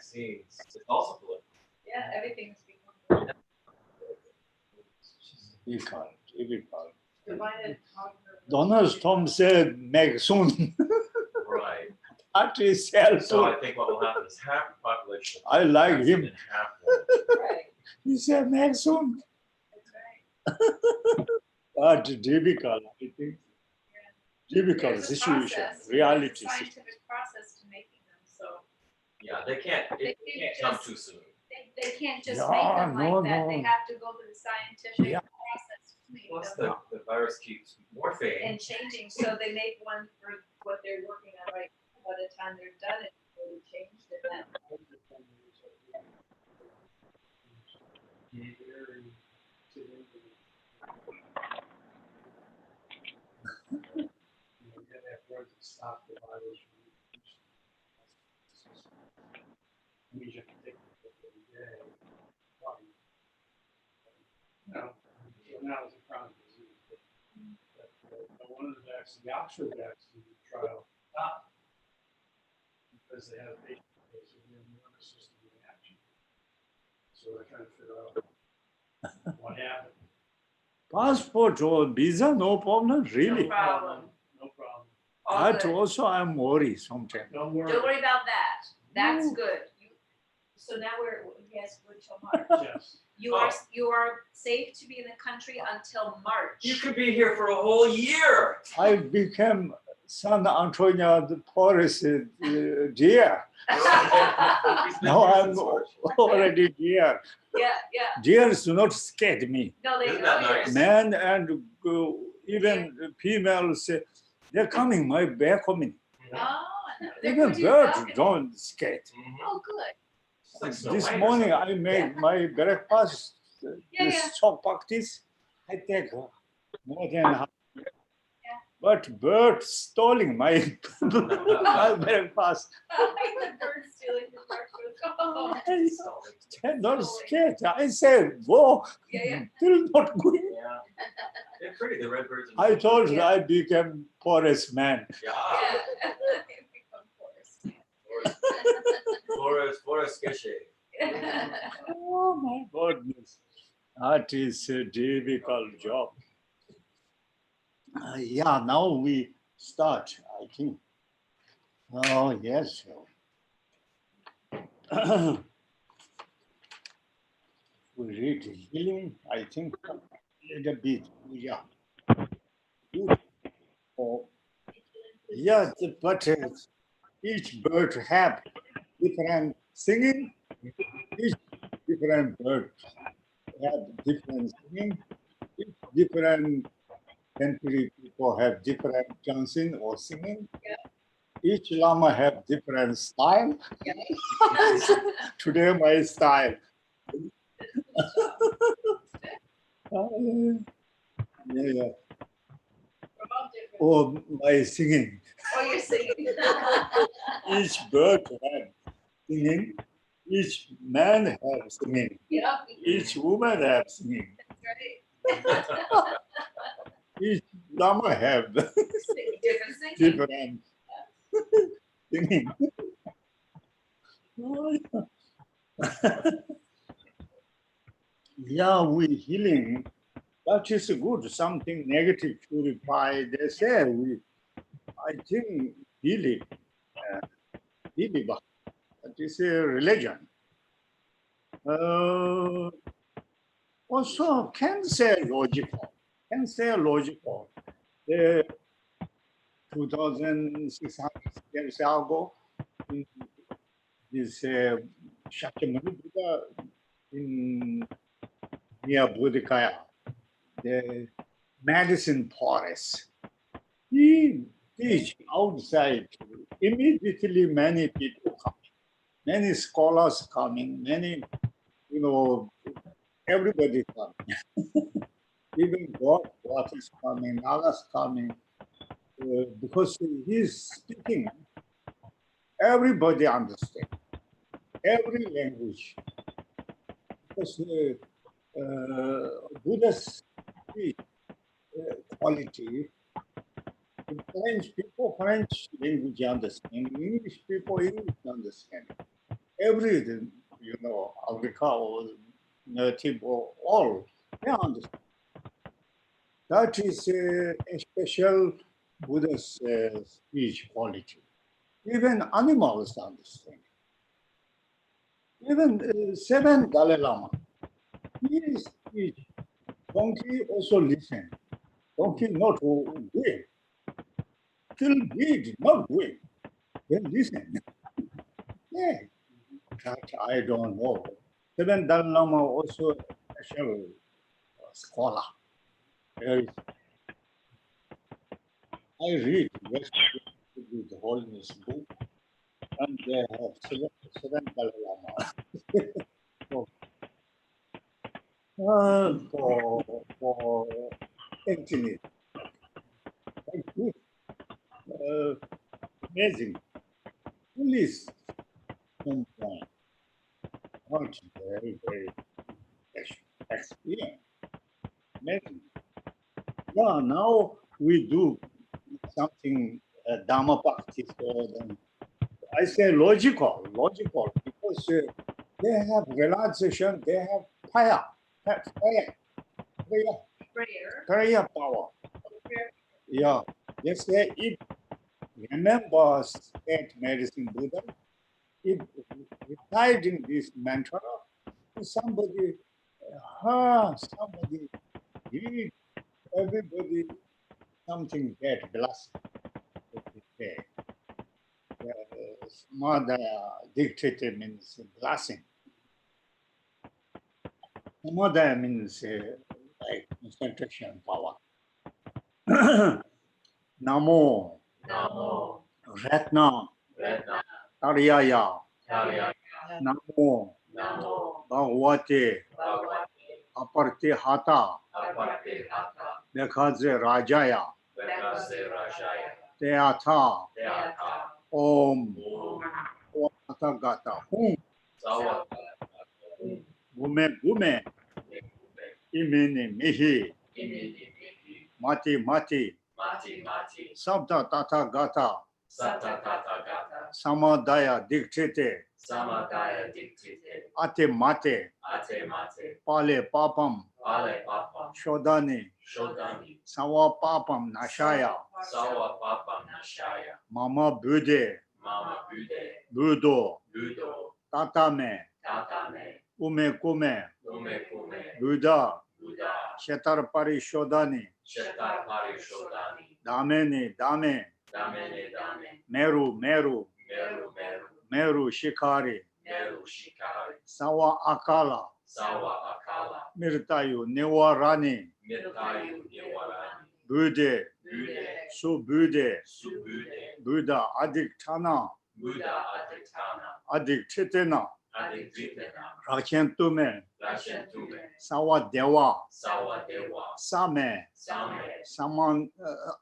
vaccines, it's also political. Yeah, everything's become Difficult, difficult. divided. Donald Trump said, "Make soon." Right. That is helpful. So I think what will happen is half the population. I like him. And half won't. Right. He said, "Make soon." That's right. But difficult, I think. Difficult There's a situation, process, reality there's a situation. scientific process to making them, so Yeah, they can't. It can't come too soon. they can't just Yeah, make them like no, that. no. They have to go through the scientific Yeah. process to make Plus, them the virus keeps morphing. and changing. So they make one for what they're working on right now. By the time they're done, it's really changed it then. Stop the virus from we just take it every day. Now it's a chronic disease. But one of the vaccines, the Oxford vaccine trial stopped because they had a patient with a nervous system reaction. So they're trying to figure out what happened. Passport or visa, no problem, really. No problem. No problem. All That good. also I'm worried sometimes. Don't worry. Don't worry about that. That's Ooh. good. So now we're yes, good till March. Yes. You are safe to be in the country until March. You could be here for a whole year. I became San Antonio the poorest deer. Now I'm already deer. Yeah. Deers do not scare me. No, they Isn't know that you're nice? Men and even females say, they're coming, my bear coming. Oh, they're Even good to birds welcome. don't scare. Oh, good. It's like Snow This White or morning something. I made my breakfast, Yeah. this short practice. I take more than half. But bird stealing my, my breakfast. The bird stealing your breakfast. Oh, They're not scared. I said, go. Yeah. Still not going. Yeah. They're pretty, the red birds. I told you I became poorest man. Yeah. They become Forest Geshe. Oh my goodness. That is a difficult job. Yeah, now we start, I think. Oh, yes. We read healing, I think, a little bit. Yeah. Oh, yeah, but each bird have different singing. Each different bird have different singing. Each different country people have different dancing or singing. Each Lama have different style. Today my style. Yeah. Or my singing. Oh, you're singing. Each bird have singing. Each man have singing. Yeah, Each woman have singing. that's right. Each Lama have Different singing. different singing. Yeah, we healing. That is good. Something negative purify. They say I think healing. That is a religion. Also, can say logical. Can say logical. 2,600 years ago, this Shakyamuni Buddha in near Buddhikaya, the medicine forest. He teach outside. Immediately many people come, many scholars coming, many, everybody coming. Even God is coming, others coming. Because he's speaking, everybody understands, every language. Because Buddha's quality, French people, French language understand, English people, English understand. everything, Africa or native or all, they understand. That is a special Buddhist speech quality. Even animals understand. Even seven Dalai Lama, his speech, donkey also listen. Donkey not doing. Till deed, not doing. They listen. Yeah, that I don't know. Seven Dalai Lama also a special scholar. Very I read the Holiness book, and they have seven Dalai Lama. For internet. Quite good. Amazing. Please, sometime. Not very, very experience. Amazing. Yeah, now we do something Dharma practice. I say logical, because they have realization, they have prayer power. Yeah, they say if remember state medicine Buddha, if reciting this mantra, somebody, somebody, give everybody something that blessing. Samadha dictated means blessing. Samadha means like concentration power. Namo, Namo, Ratna, Retna, Taryaya, Tarya, Namo, Namo, Bhagavate, Bhagavate, Apartihata, Aparte Hata, Bekaze Rajaya, Vekase Rajaya, Teatha, Teata, Om, Om, Atagata, Hum, Sawata, Gume, Gume, Imini, Mihi, Imini, Mati, Mati, Mati, Mati, Sabda Tata Gata, Sata Tata Gata, Samadaya Dictate, Samadaya Dictate, Ate Mate, Ate Mate, Pale Papam, Ale Papa, Shodani, Shodani, Sawa Papam Nashaya, Sawa Papa Nashaya, Mama Bude, Mama Bude, Budo, Budo, Tatame, Tatame, Ume Kume, Ume Kume, Buddha, Buddha, Shetarpari Shodani, Shetar Pari Shodani, Dameni, Dame, Damene Dame, Meru, Meru, Meru Meru, Meru Shikari, Meru Shikari, Sawa Akala, Sawa Akala, Mirtayu, Newarani, Mirtayu Niwarani, Bude, Bude, Su Bude, Subude, Buddha Adiktana, Buddha Aditana, Adiktitena, Adititena, Rakentume, Rashentume, Sawa Dewa, Sawa Dewa, Same, Same, Saman,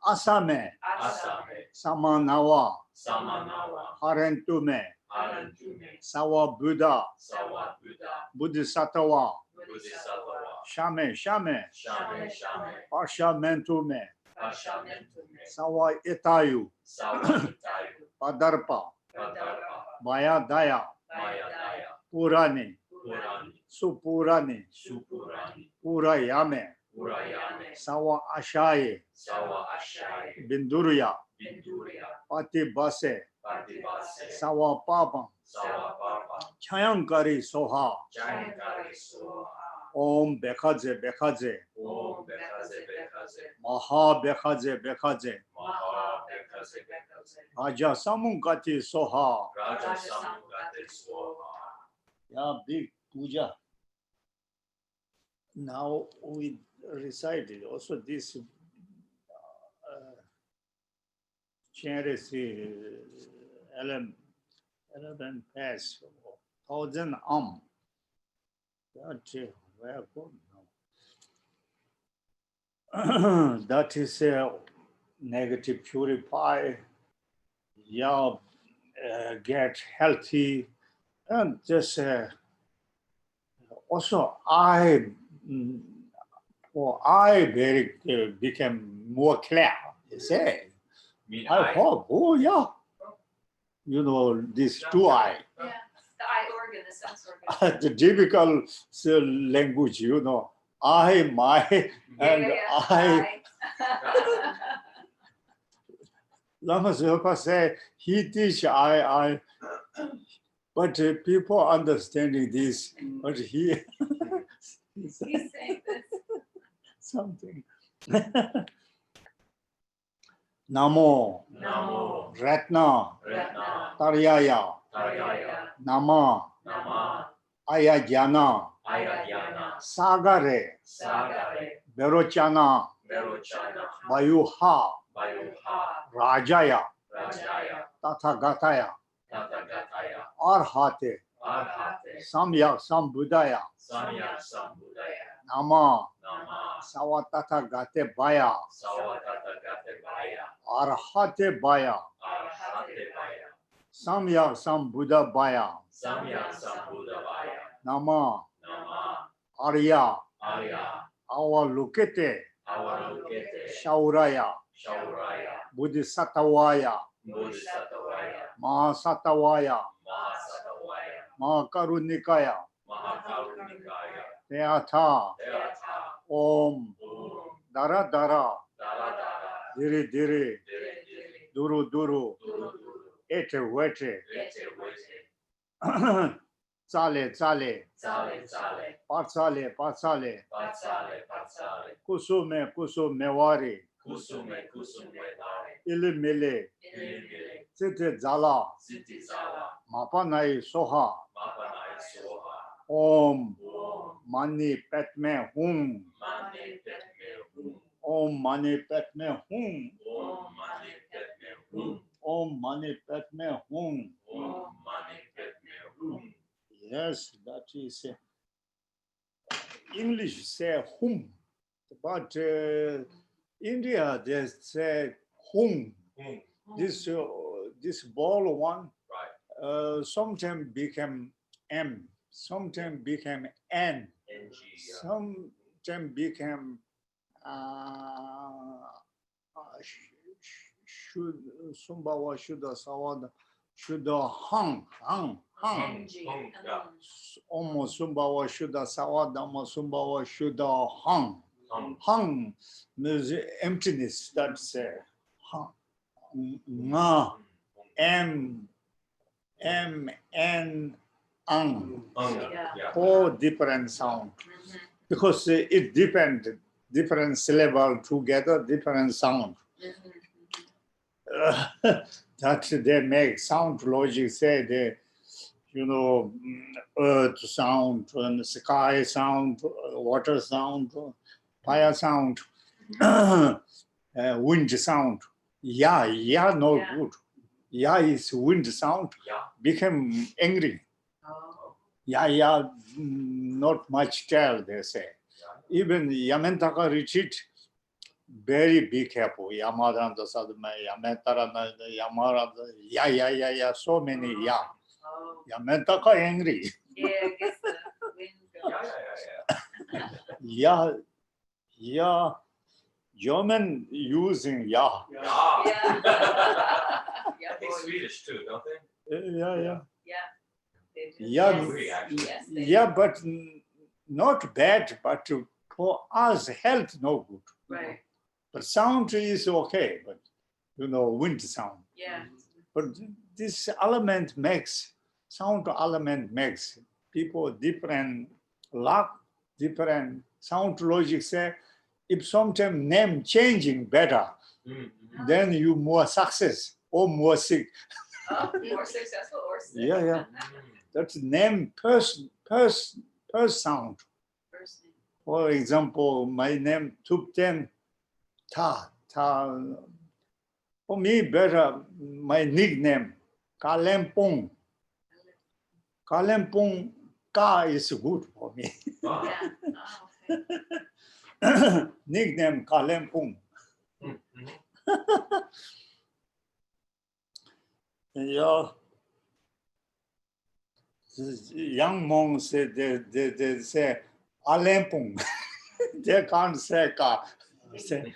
Asame, Asame, Samanawa, Samanawa, Harentume, Arantume, Sawa Buddha, Sawa Buddha, Bodhisattva, Bodhisattva, Shame, Shame, Shame Shame, Parshamentume, Pashanentume, Sawa Itayu, Sawa Itayu, Padarpa, Padarpa, Maya Daya, Maya Daya, Purani, Purani, Supurani, Supurani, Purayame, Purayane, Sawa Ashaye, Sawa Ashai, Binduria, Binduria, Pati Base, Patibase, Sawa Papam, Sawa Papa, Chayankari Soha, Jayankari Soha, Om Bekaze Bekaze, Om Bekaze Bekaze, Maha Bekaze Bekaze, Maha Bekaze Bekaze, Raja Samunkati Soha. Raja Samugate Swaha. Yeah, big puja. Now we recited also this chant is 11 pass, 1,000 That where go now? That is negative purify. Yeah, get healthy, and just also I very became more clear. You say, Mean I hope. Oh yeah, this two eye. Yeah, the eye the typical language, you know, I, my, and I. Lama Soepa say, he teach I. But people understanding this, but he He's saying this. something. Namo, Namo, Ratna, Ratna, Taryaya, Taryaya, Nama, Nama, Ayajana, Ayadhyana, Sagare, Sagare, Berochana, Verochana, Vayuha, Vayuha, Rajaya, Rajaya, Tathagataya, Tathagataya, Arhate, Arhate, Samyak Sambuddhaya, Samyak Sambuddhaya, Nama, Nama, Sawatathagate Baya, Sawatathagate Baya, Arhate Baya, Arhate Baya, Samyak Sambuddha Baya, Samyak Sambuddha Baya, Nama, Nama, Arya, Arya, Avalokite, Avalokite, Shauraya, Shauraya, Bodhisattvaya, Bodhisattvaya, Mahasattvaya, Mahasattvaya, Mahakarunikaya, Mahakarunikaya, Teatha, Teatha, Om, Om, Dara Dara, Dara Dara, Diri Diri, Dire Dire, Duru Duru, Duru Duru, Ete Wete, Vete Vete, Tsale Tsale, Tsale Tsale, Patsale Patsale, Patsale Patsale, Kusume Kusumewari, Kusume Kusume Dare, Ilimile, Ilimile, Siti Zala, Siti Zala, Mapanai Soha, Mapanai Soha, Om, Om, Mani Petme Hum, Mani Petme Hum, Om Mani Petme Hum, Om Mani Petme Hum, Om Mani Petme Hum. Om Mani Petme Hum. Yes, that is English say hum, but India they say hum. Hum. This ball one Right. sometimes became M, sometimes became N, NG. sometimes became should Sumbawa Shuddha Sawada Shuddha Hang. NG. Yeah. Omo Sumbawa Shuddha Sawada Omo Sumbawa Shuddha Hang. Hang means emptiness, that's hang. Nga, M, N, Ang. Yeah. Four different sound. Mhm. Because it depends, different syllable together, different sound. That they make sound logic say they, you know, earth sound, and sky sound, water sound, fire sound, wind sound. Yeah, no Yeah. good. Yeah is wind sound, Yeah. became angry. Oh. Yeah, not much tell, they say. Even Yamantaka retreat, very be careful. Yamaranda Sadma, Yamantarana, Yamaranda, yeah, so many yeah. Oh. Yamantaka angry. Yeah, I guess the wind goes. Yeah. German using yeah. Yeah. Yeah. Yeah, I think boy. Swedish too, don't they? Yeah. Yeah. They do. Yeah. Yes. Agree, actually. Yes, they Yeah, do. but not bad, but for us, health no good. Right. But sound is okay, but you know, wind sound. Yeah. But this element makes, sound element makes people different luck, different sound logic say, if sometimes name changing better, then you more success or more sick. Oh, more successful or sick. Yeah. That's name person sound. Person. For example, my name Tupten Ta. For me, better my nickname Kalempong. Kalempong Ka is good for me. Yeah. Oh, okay. Nickname Kalempong. Yeah. Young monks say they say Alempong. They can't say Ka. Say,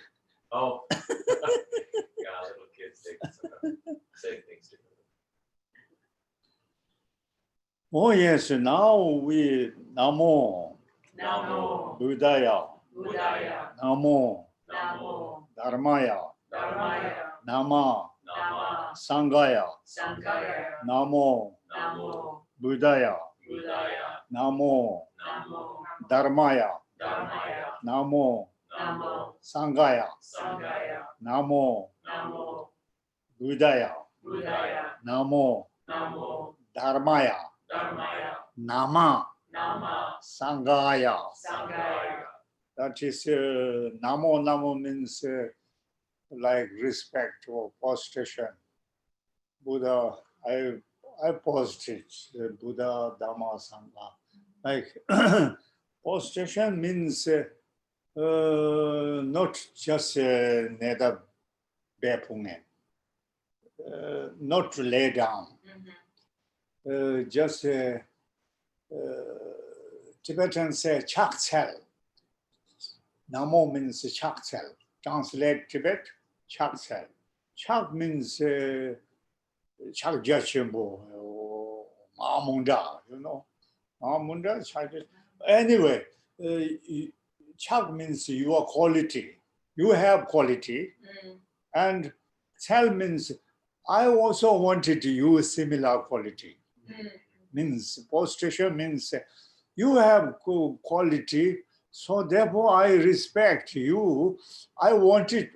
Oh. Yeah, little kids, they say things differently. Oh yes, now we Namo Namo Buddhaya, Buddhaya. Namo Namo Dharmaya, Dharmaya. Nama Nama Sangaya, Sankaya. Namo Namo Buddhaya, Buddhaya. Namo Namo Dharmaya, Dharmaya. Namo Namo Sangaya, Sankaya. Namo Namo Buddhaya, Buddhaya. Namo Namo Dharmaya, Dharmaya. Nama Nama Sangaya. Sankaya. That is Namo. Namo means like respect or prostration. Buddha, I post it, Buddha, Dhamma, Sangha. Like prostration means not just neda bepungen, not to lay down, just Tibetan say chakchel. Namo means chakchel. Translate Tibet, chakchel. Chak means chak jachimbo or maamunda, you know. Maamunda, chak. Anyway, chak means your quality. You have quality. And chel means I also wanted to use similar quality. Means prostration means you have quality, so therefore I respect you. I wanted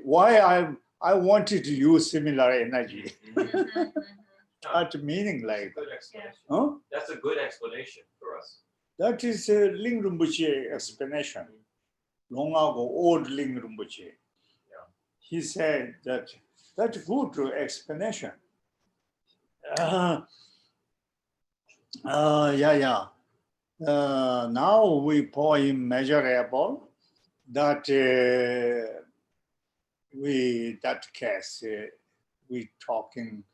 I wanted to use similar energy. That meaning like Good explanation. huh? That's a good explanation for us. That is a Ling Rinpoche explanation. Long ago, old Ling Rinpoche. Yeah. He said that that's good explanation. Now we pour immeasurable that that case we talking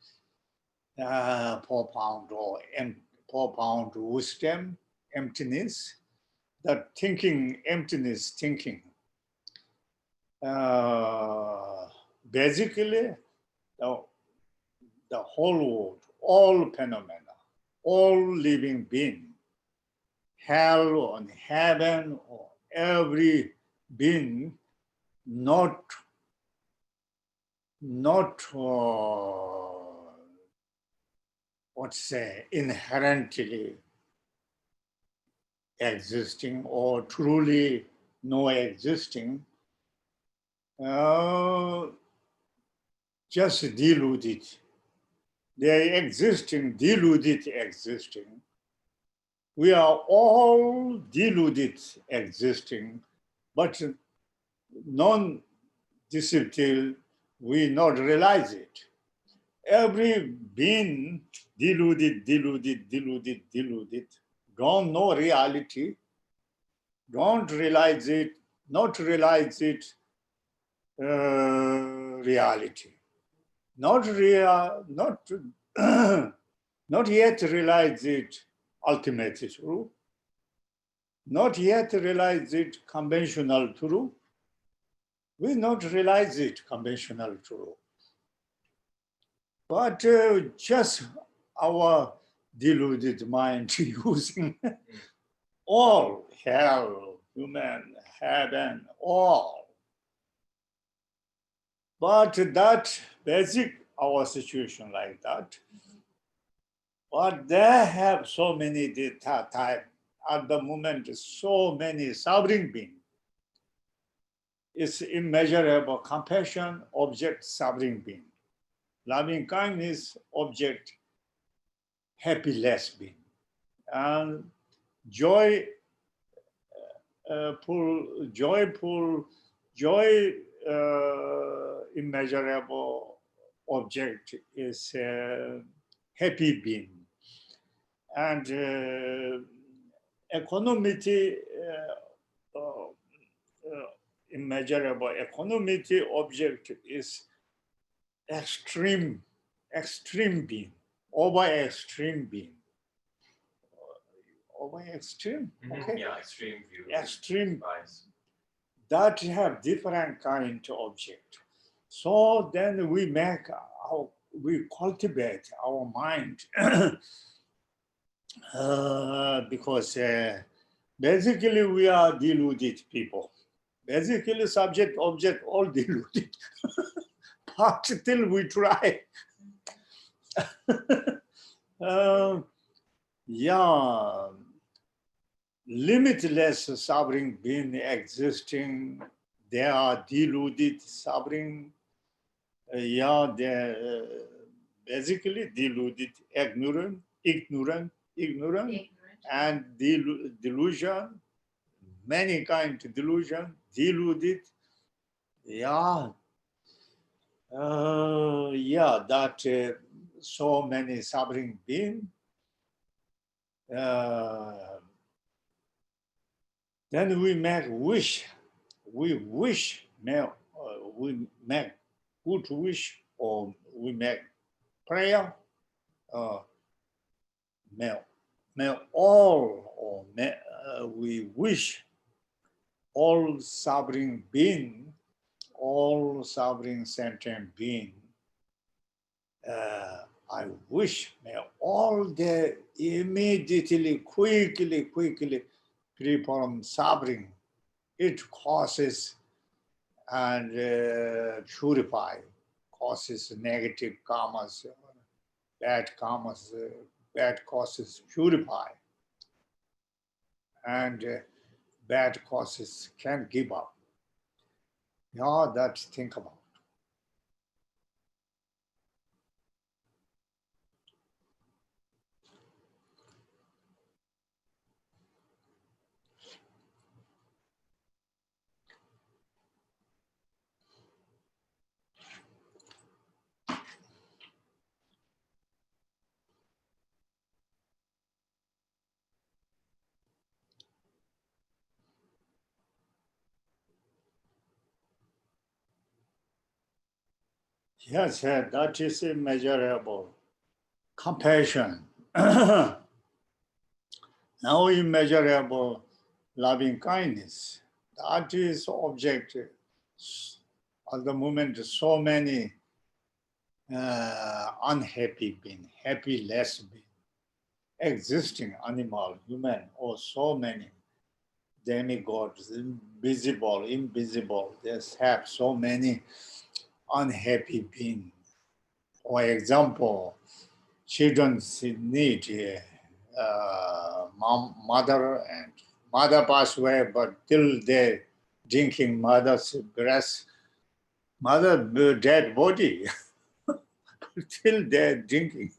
profound or profound wisdom, emptiness, that thinking, emptiness thinking. Basically, the whole world, all phenomena, all living being, hell or heaven or every being, not inherently existing or truly no existing, just deluded. They existing, deluded existing. We are all deluded existing, but non-deceptive, we not realize it. Every being deluded, don't know reality, don't realize it, not realize it, reality. Not not yet realize it ultimate truth, not yet realize it conventional truth. We not realize it conventional truth. But just our deluded mind using all hell, human, heaven, all. But that basic, our situation like that. But they have so many type at the moment, so many suffering beings. It's immeasurable compassion, object, suffering being. Loving kindness, object, happy-less being. And joyful, immeasurable object is happy being. And equanimity, immeasurable equanimity object is extreme being, over extreme being. Over extreme, okay? Yeah, extreme view. Extreme, Bias. that have different kind of object. So then we cultivate our mind Because basically we are deluded people. Basically, subject, object, all deluded. But still we try. Yeah, limitless suffering being existing. They are deluded suffering. Yeah, they're basically deluded, ignorant, Ignorant. and delusion, many kind of delusion, deluded. Yeah, yeah, that so many suffering being. Then we make wish. We wish, we make good wish, or we make prayer. Uh, may, may all, or may, we wish all suffering being, all suffering sentient being. I wish may all they immediately, quickly free from suffering. It causes and purify, causes negative karmas, bad karmas, bad causes purify, and bad causes can give up. Yeah, that's think about. Yes, that is immeasurable. Compassion. Now immeasurable loving kindness. That is object. At the moment, so many unhappy being, happy less being, existing animal, human, or so many demigods, visible, invisible. They have so many unhappy beings. For example, children need mother, and mother passed away, but till they drinking mother's breast, mother dead body, till they're drinking.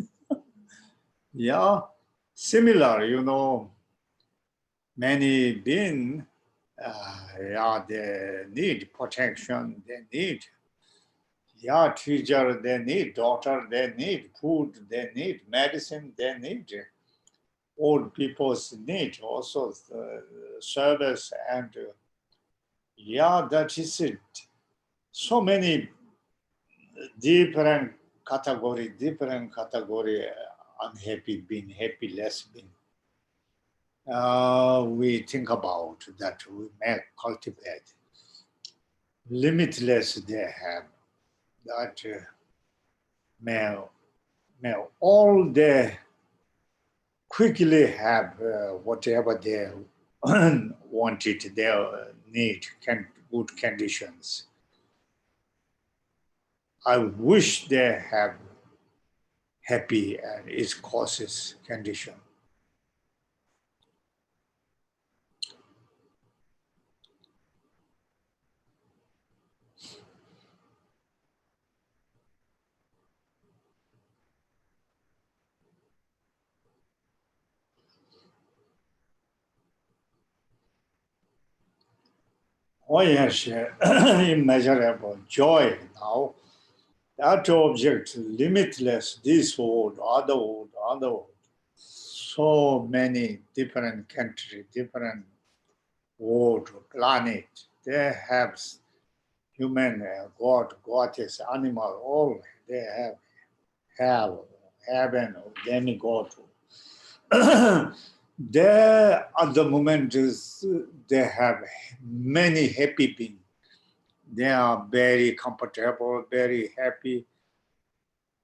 Yeah, similar, many beings, yeah, they need protection, they need, yeah, teacher, they need daughter, they need food, they need medicine, they need old people's need also service, and yeah, that is it. So many different category, unhappy being, happy less being. We think about that we may cultivate. Limitless they have that may, may all they quickly have whatever they wanted, their need, good conditions. I wish they have happy and its causes condition. Oh yes, immeasurable joy now. That object, limitless, this world, other world, other world. So many different countries, different world, planet. They have human, God, goddess, animal, all. They have hell, heaven, demigod. There at the moment they have many happy beings. They are very comfortable, very happy,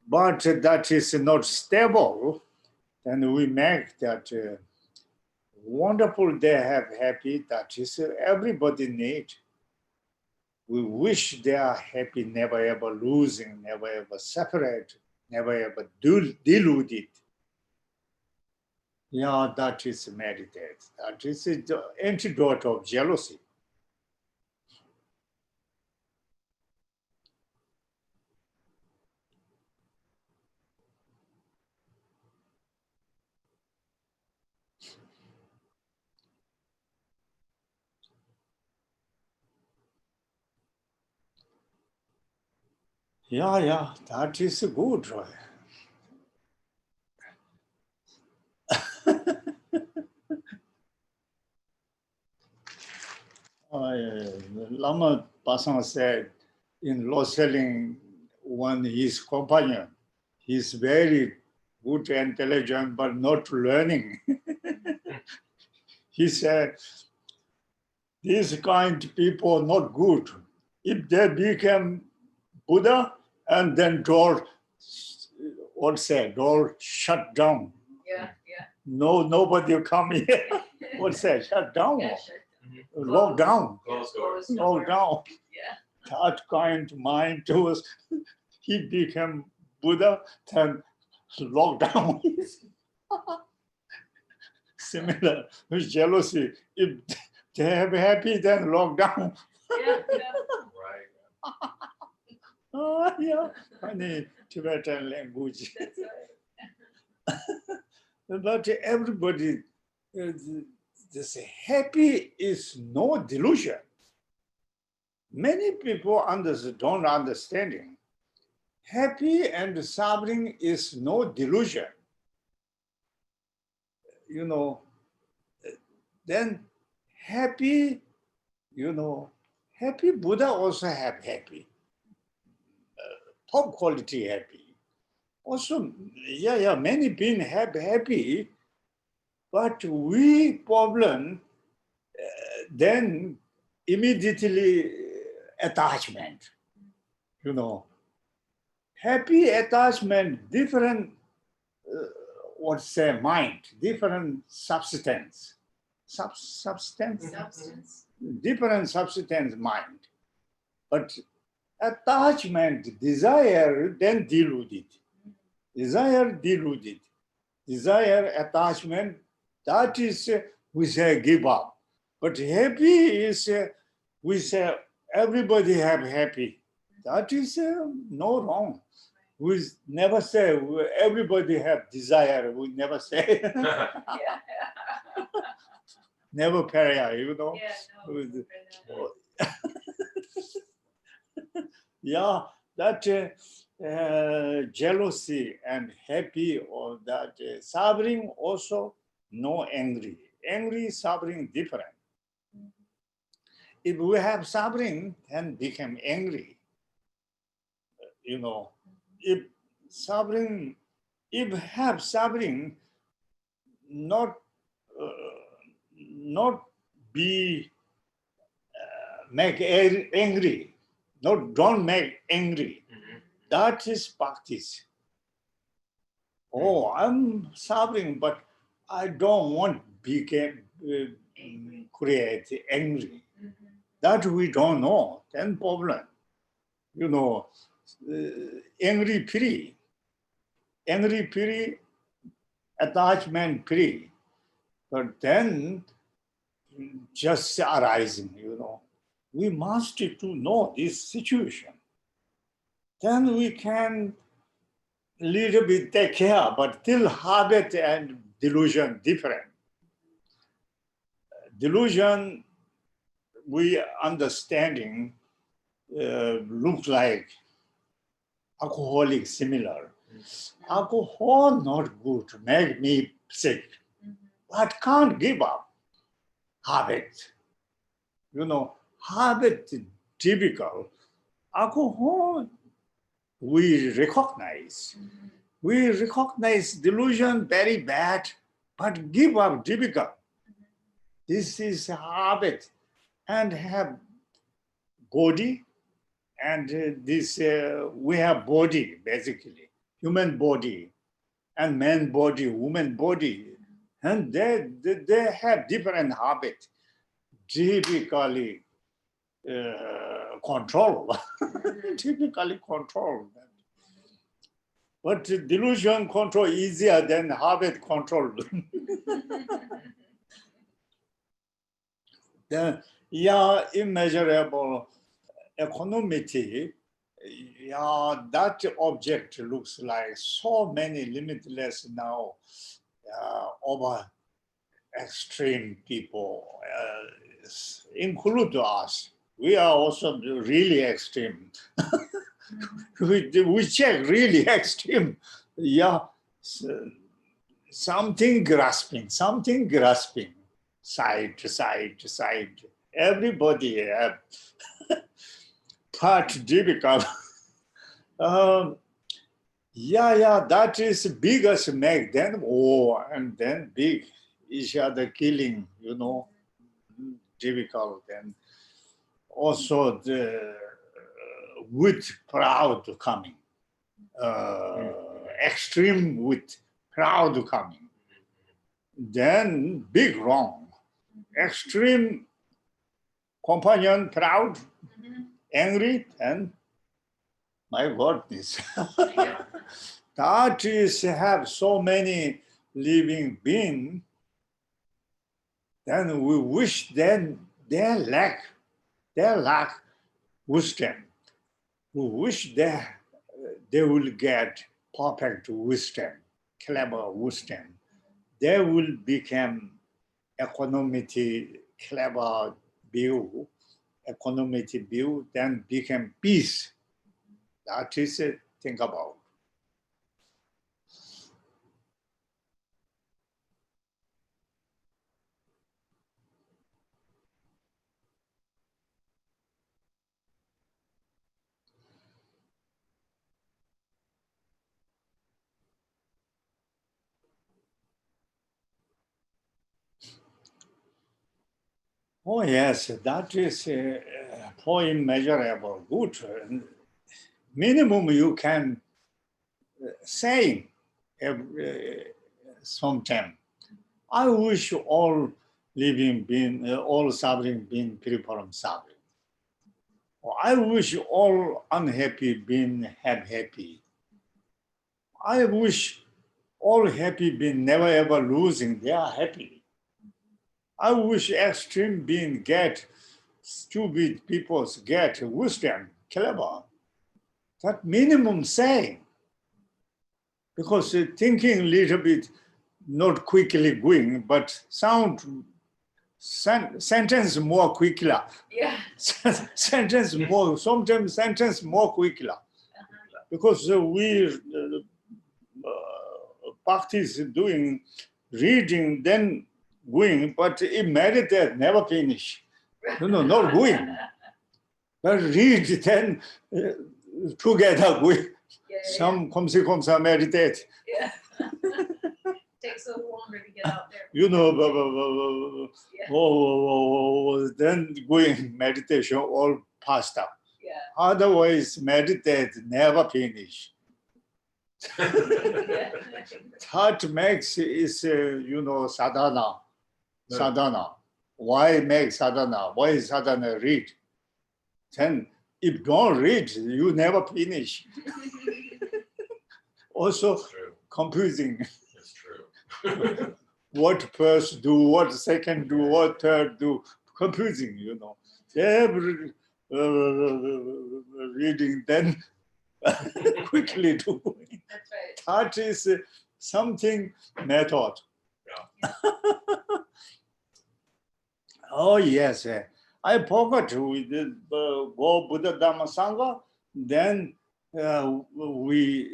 but that is not stable. then we make that wonderful they have happy, that is everybody need. We wish they are happy, never ever losing, never ever separate, never ever deluded. Yeah, that is meditate. That is the antidote of jealousy. Yeah, that is good. Lama Pasang said in law selling, one his companion, he's very good, intelligent, but not learning. He said, these kind of people not good. If they become Buddha and then door, door shut down. Yeah. No, nobody will come here. What's that? Shut down. Yeah, sure. Lock down. Closed doors. Lock down. Yeah. That kind of mind was, he became Buddha, then lock down. Similar with jealousy. If they have happy, then lock down. Yeah. Right. Oh, yeah, funny Tibetan language. That's right. But everybody, this happy is no delusion. Many people don't understanding. Happy and suffering is no delusion. Then happy, happy Buddha also have happy. Top quality happy. Also, many beings have happy, but we problem then immediately attachment. Happy attachment, different, mind, different substance. Substance? Different substance mind. But attachment, desire, then deluded. Desire, deluded. Desire, attachment, that is, we say give up. But happy is, we say everybody have happy. That is no wrong. We never say everybody have desire. We never say. Yeah. Never pariah, Yeah, no. Yeah, that jealousy and happy, or that suffering also no angry. Angry, suffering different. If we have suffering, then become angry. If have suffering, not be make angry, don't make angry. That is practice. Oh, I'm suffering, but I don't want create angry. That we don't know. Then problem. Angry free, attachment free. But then just arising, we must to know this situation. Then we can little bit take care, but still habit and delusion different. Delusion, we understanding looks like alcoholic similar. Alcohol not good, make me sick, but can't give up. Habit, habit typical. Alcohol, we recognize. We recognize delusion very bad, but give up difficult. This is a habit, and have body, and this we have body basically, human body, and man body, woman body, and they have different habit, typically control, typically control. But delusion control easier than habit control. Then, yeah, immeasurable equanimity, yeah, that object looks like so many limitless now over extreme people, include us. We are also really extreme. we check really extreme. Yeah, something grasping, side to side to side. Everybody have part difficult. Yeah, that is biggest make, then war, and then big each other killing, difficult. And also the with proud coming, extreme with proud coming. Then big wrong, extreme companion proud, angry, and my goodness. That is have so many living beings, then we wish then they lack wisdom. We wish they will get perfect wisdom, clever wisdom. They will become equanimity, clever view, equanimity view, then become peace. That is it. Think about. Oh yes, that is for immeasurable good. Minimum you can say sometime. I wish all living being, all suffering being free from suffering. I wish all unhappy being have happy. I wish all happy being never ever losing, they are happy. I wish extreme being get, stupid people get wisdom, clever. That minimum saying. Because thinking a little bit, not quickly going, but sentence more quickly. Yeah. Sentence more, sometimes sentence more quickly. Because we practice doing reading, then going, but if meditate, never finish. Not going. But read, then together going. Some come meditate. Yeah. Takes a little longer to get out there. Then going meditation all passed up. Yeah. Otherwise, meditate, never finish. Yeah. That makes is, sadhana. Sadhana. Why make sadhana? Why sadhana read? Then if don't read, you never finish. Also confusing. It's true. What first do, what second do, what third do, confusing, Every reading, then quickly do. That's right. That is something method. Yeah. Oh yes, I forgot we did go Buddha Dhamma Sangha. Then we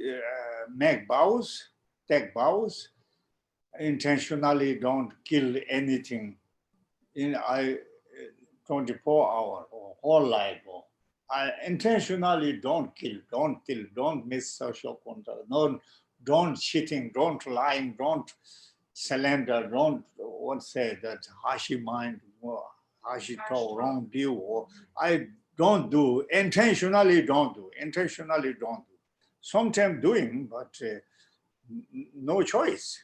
make vows, take vows. Intentionally don't kill anything in 24 hours or whole life. I intentionally don't kill, don't miss social contact, don't cheating, don't lying, don't slander, don't say that hashi mind, hashi talk, wrong view. Or I don't do, intentionally don't do. Sometimes doing, but no choice.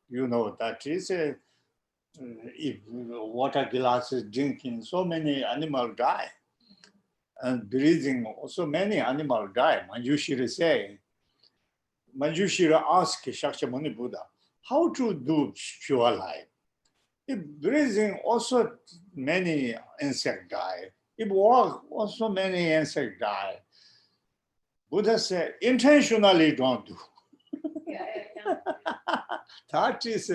You know, that is a, if water glasses drinking, so many animals die. And breathing, also many animals die. Manjushri say, Manjushri asked Shakyamuni Buddha, how to do pure life? If breathing, also many insects die. If walk, also many insects die. Buddha said, intentionally don't do. Yeah, yeah, That is,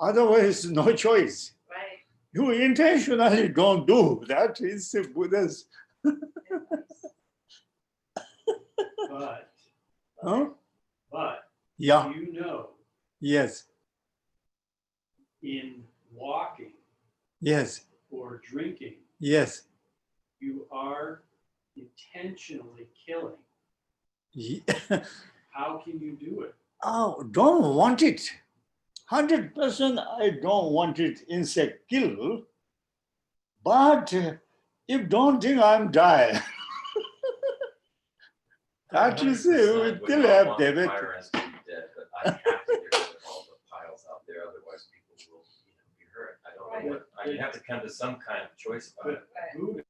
otherwise, no choice. right. You intentionally don't do. That is Buddha's. But, Huh? but Yeah, you know, yes, in walking yes, or drinking, yes. you are intentionally killing. Ye- How can you do it? Oh, don't want it. 100% I don't want it insect kill. But if don't think I'm die, that is we 100% would still not have want the David. fire ants to be dead, but I have to get rid of all the piles out there, otherwise people will, be hurt. I don't know what, you have to come to some kind of choice about it. But Buddha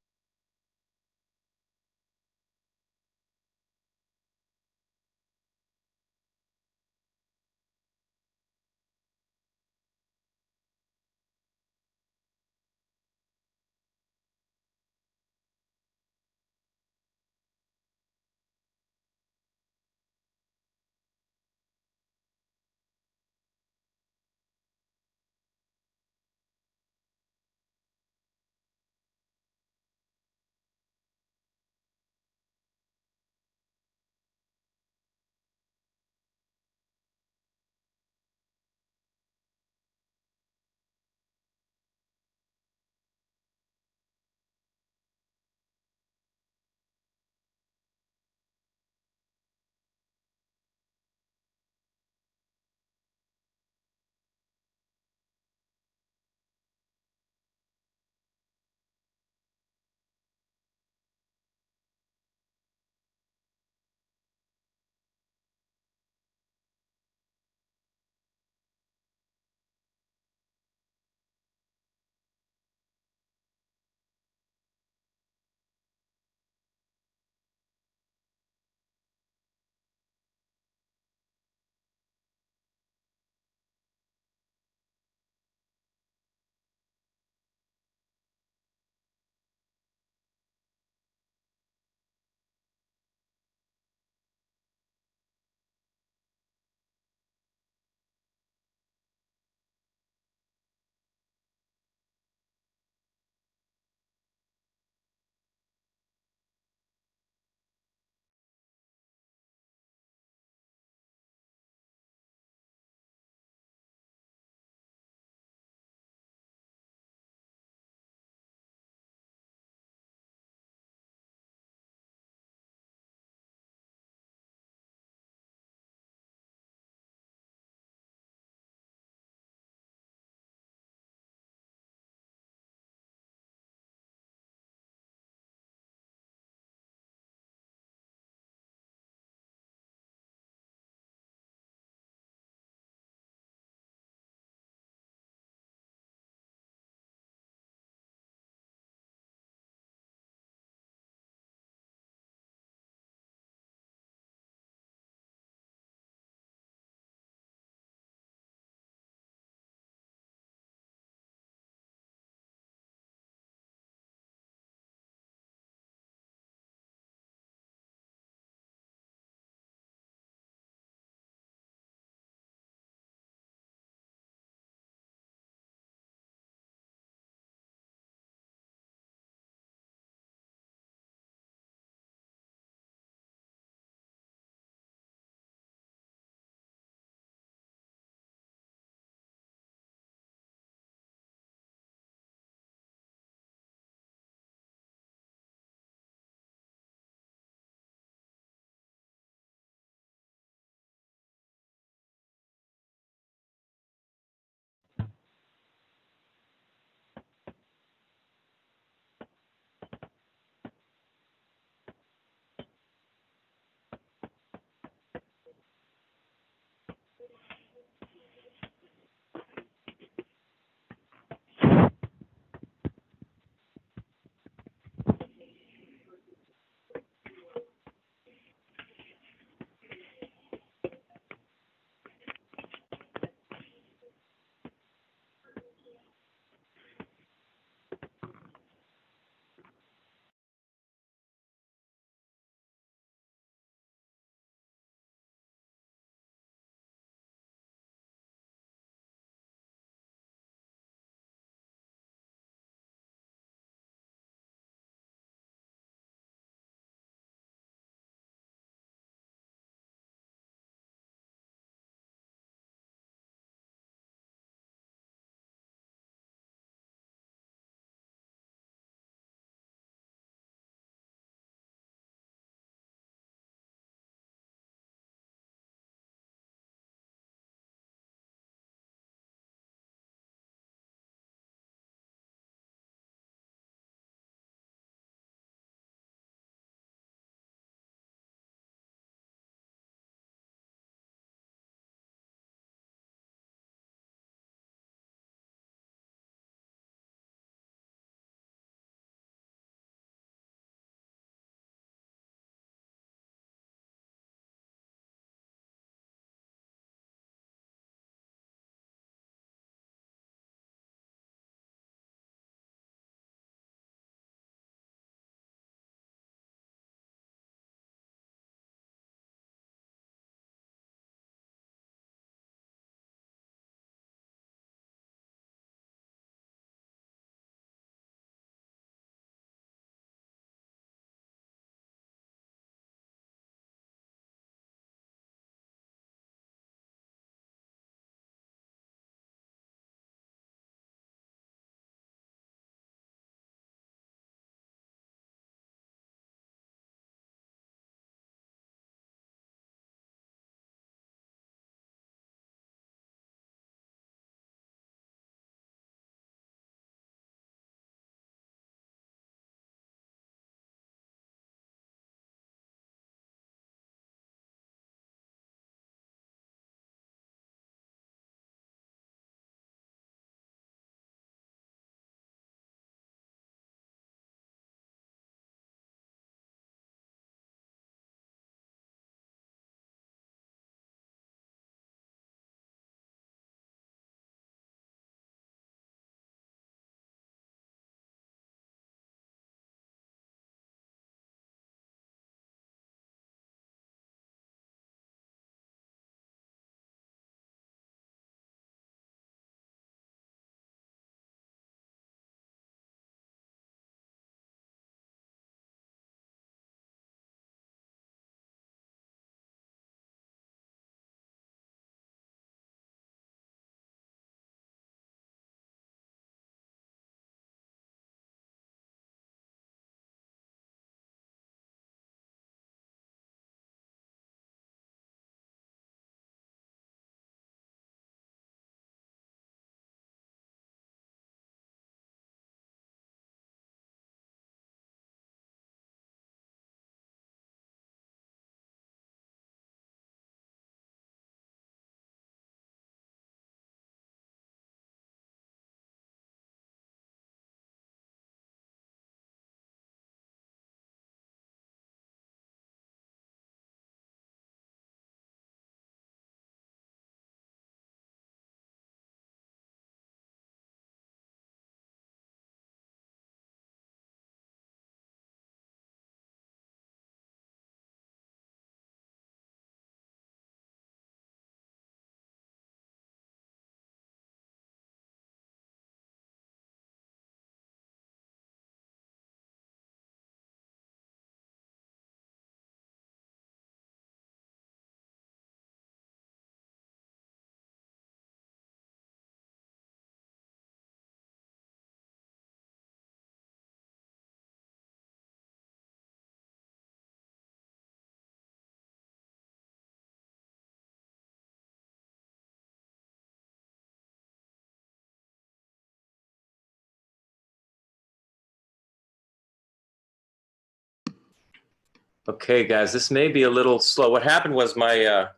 Okay, guys, this may be a little slow. What happened was I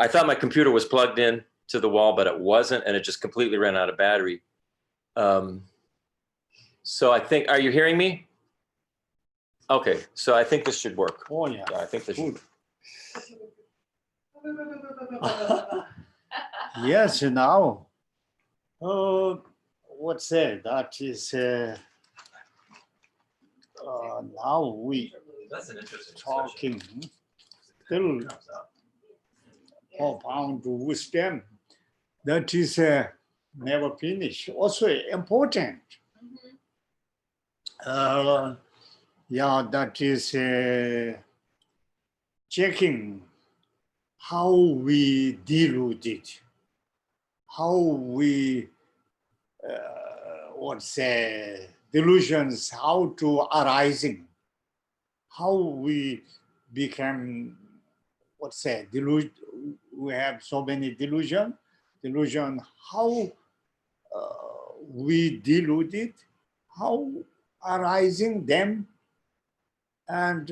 thought my computer was plugged in to the wall, but it wasn't, and it just completely ran out of battery. So I think, are you hearing me? Okay, so I think this should work. Oh yeah. Yeah, I think this should. Good. Yes, now. What's that? That is now we That's an interesting talking discussion. still profound wisdom. That is never finish. Also important. Yeah, that is checking how we deal with it, how we delusions, how to arising, how we become delusion. We have so many delusion, how we deal with it, how arising them, and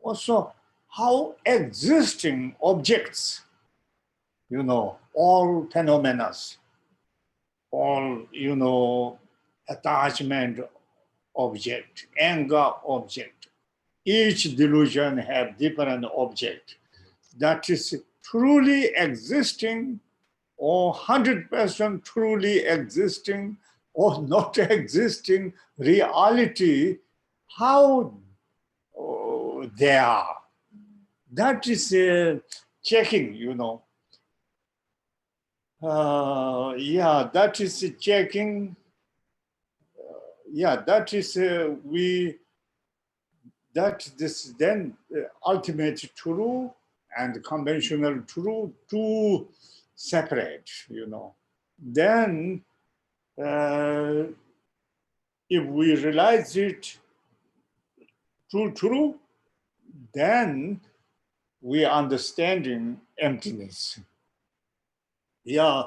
also how existing objects, all phenomena, all, attachment object, anger object, each delusion have different object that is truly existing or 100% truly existing or not existing reality, how they are. That is checking, yeah, that is checking. Yeah, that is this then ultimate truth and conventional truth, two separate, Then if we realize it true, then we understanding emptiness. Yeah,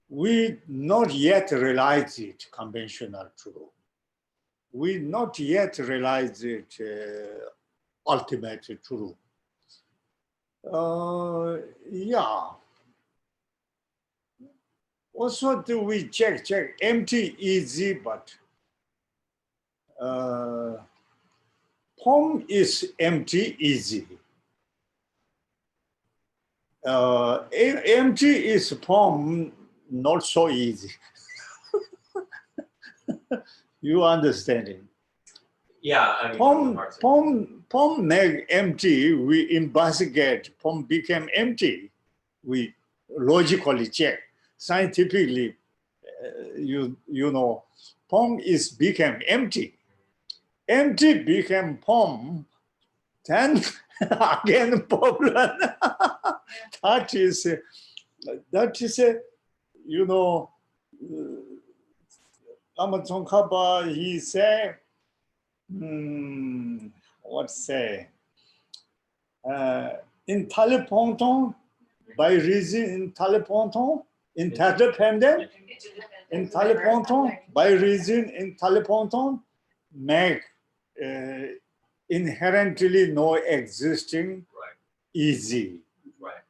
we not yet realize it conventional truth. We not yet realize it ultimate truth. Yeah. Also, do we check empty easy, but poem is empty easy. Empty is poem not so easy. You understanding? Yeah, I mean, Poem make empty, we investigate, poem became empty. We logically check. Scientifically, you know, poem is became empty. Empty became poem, then again problem. That is Amazon Kaba, he say, what say? In Taliponton, by reason interdependent, in Taliponton, by reason in Taliponton, make inherently no existing easy. Right.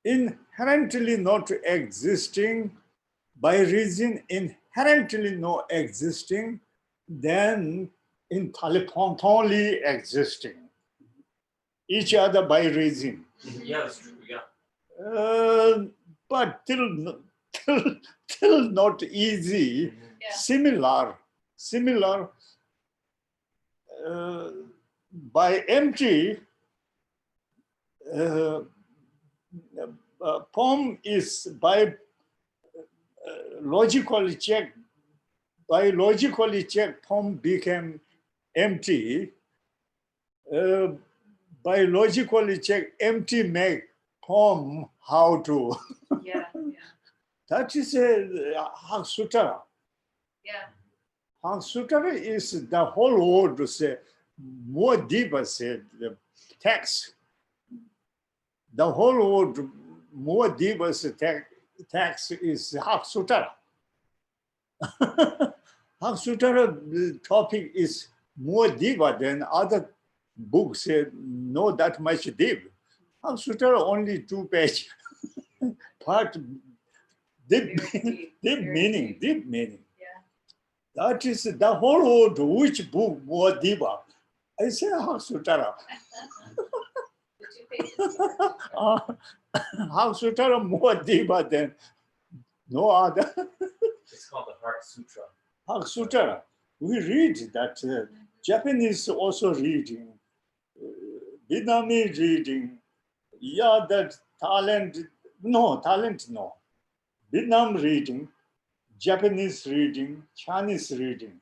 Inherently not existing, by reason inherently no existing, then in Talipontonly existing. Each other by reason. Yeah, that's true. Yeah. But till not easy, Yeah. similar by empty, poem is by logically checked. By logically checked, poem became empty. By logically checked, empty make poem how to. Yeah. That is a Hak Sutra. Yeah. Hak Sutra is the whole word, say, more deeper, say, the text. The whole word, more deeper text is Hak Sutra. Haq Sutra topic is more deeper than other books, not that much deep. Haq Sutra only 2 pages, but deep, Very deep, deep very meaning, deep meaning. Yeah. That is the whole world, which book more deeper? I say Haq Sutra. The 2 pages. Haq Sutra more deeper than no other. It's called the Heart Sutra. Haq Sutra. We read that Japanese also reading, Vietnamese reading. Yeah, that talent no. Vietnam reading, Japanese reading, Chinese reading.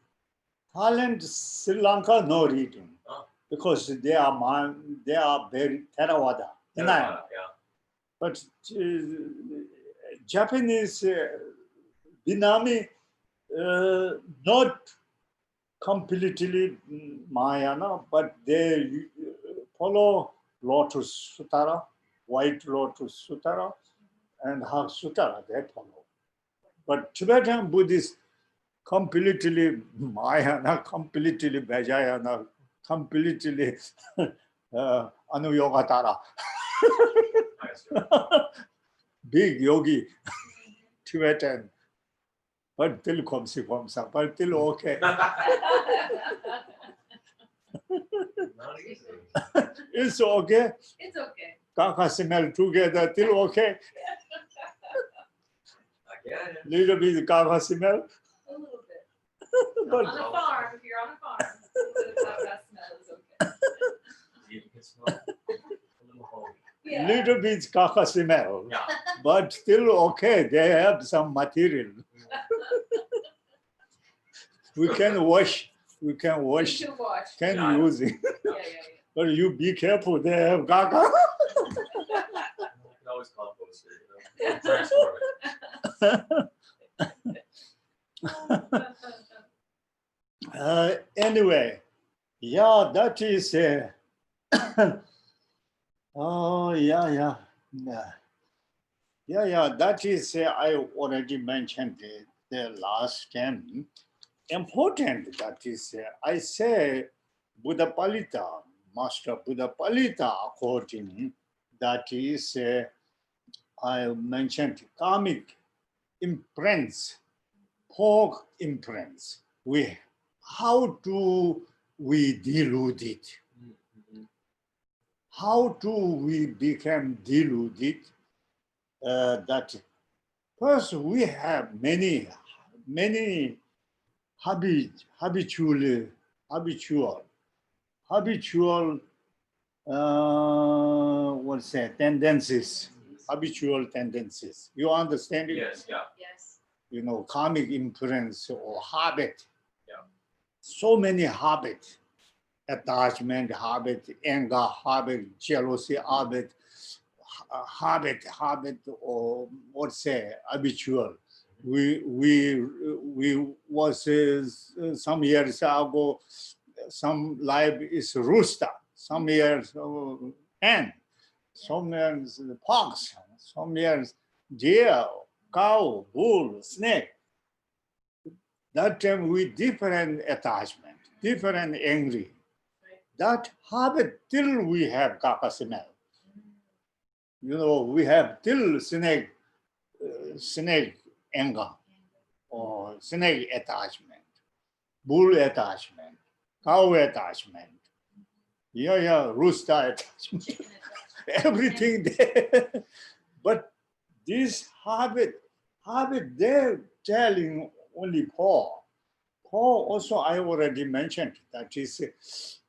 Thailand, Sri Lanka, no reading Oh. because they are very Theravada. Yeah. But Japanese, Vietnamese, not completely Mahayana, but they follow Lotus Sutra, White Lotus Sutra, and Haq Sutra, they follow. But Tibetan Buddhists, completely Mahayana, completely Vajrayana, completely Anuyogatara, big yogi, Tibetan. But still komsi komsa, but still okay. Not easy. It's okay. It's okay. Kaka smell together, still okay. I get it. Little bit kaka smell. A little bit. But On a farm, if you're on a farm, a little bit of that smell is okay. You can smell a little holy. Yeah. little bit kaka smell. Yeah. But still okay. They have some material. We can wash. You can wash. Can Yeah. use it. Yeah. But you be careful. They have kaka. You can always compost it, you know. Transform it. Anyway, yeah, that is. Oh yeah. That is. I already mentioned the last time. Important. That is. I say Buddha Palita, Master Buddha Palita, according. That is. I mentioned karmic imprints, pork imprints. How do we deal with it? Mhm. How do we become deluded? That first we have many habitual what's that, tendencies, habitual tendencies. You understand it? Yes, yeah. Yes. You know, karmic influence or habit. Yeah. So many habits, attachment habit, anger habit, jealousy habit, or what's say habitual. We was some years ago, some life is rooster, some years hen, some years fox, some years deer, cow, bull, snake. That time we different attachment, different angry. Right. That habit till we have kaka smell. You know, we have till snake anger or snake attachment, bull attachment, cow attachment. Yeah, rooster attachment. Everything there. But this habit, they're telling only Paul. Paul also, I already mentioned that is,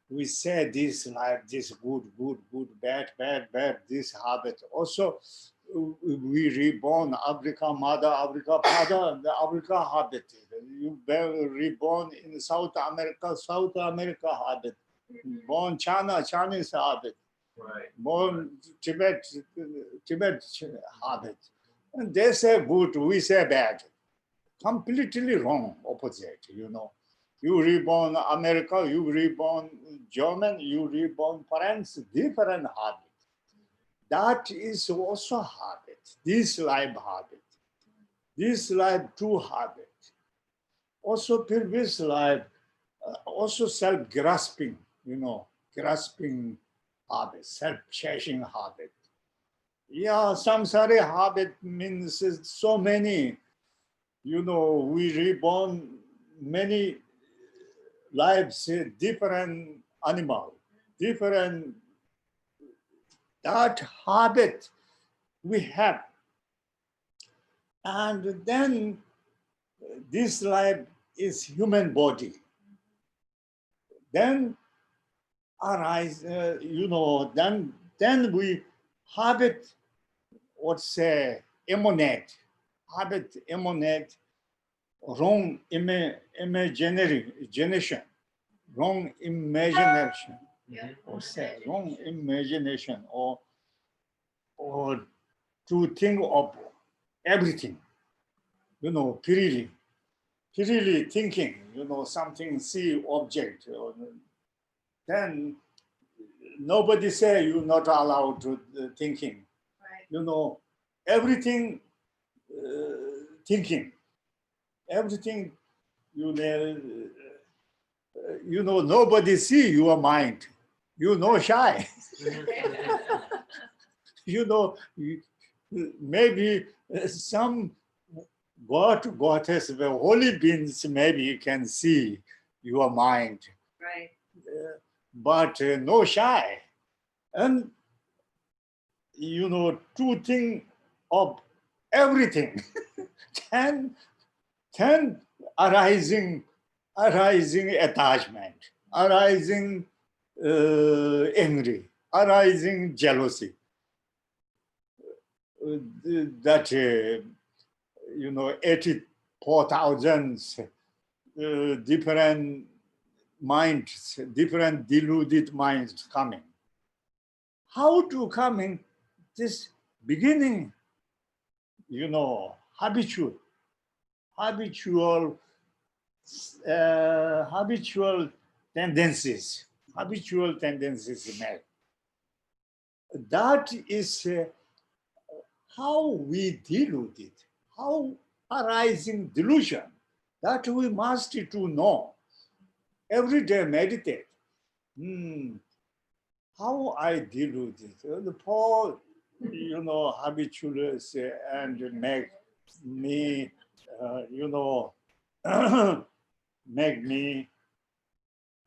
we say this life, this good, bad, this habit. Also, we reborn Africa mother, Africa father, the Africa habit. You were reborn in South America habit. Born China, Chinese habit. Right. Born Tibet habit. And they say good, we say bad. Completely wrong, opposite, you know. You reborn America, you reborn German, you reborn France, different habit. That is also habit, this life habit. This life true habit. also previous life, also self-grasping, grasping habit, self-chasing habit. Yeah, samsara habit means so many, we reborn many lives, different animal, different, that habit we have. And then this life is human body. Then arise, then we habit, emanate, habit emanate wrong imagination, wrong imagination, Yeah. wrong imagination, or to think of everything, freely thinking, something, see object. Then nobody say you're not allowed to thinking. Right. Everything thinking, everything, nobody see your mind. Shy. Maybe some goddess, the holy beings, maybe you can see your mind, Right. but no shy. And to think of everything, then arising attachment, arising angry, arising jealousy. That 84,000 different minds, different deluded minds coming. How to come in this beginning? Habitual tendencies, made. That is how we deal with it, how arising delusion, that we must to know. Every day meditate. How I deal with it. The poor, habitual and make me, make me,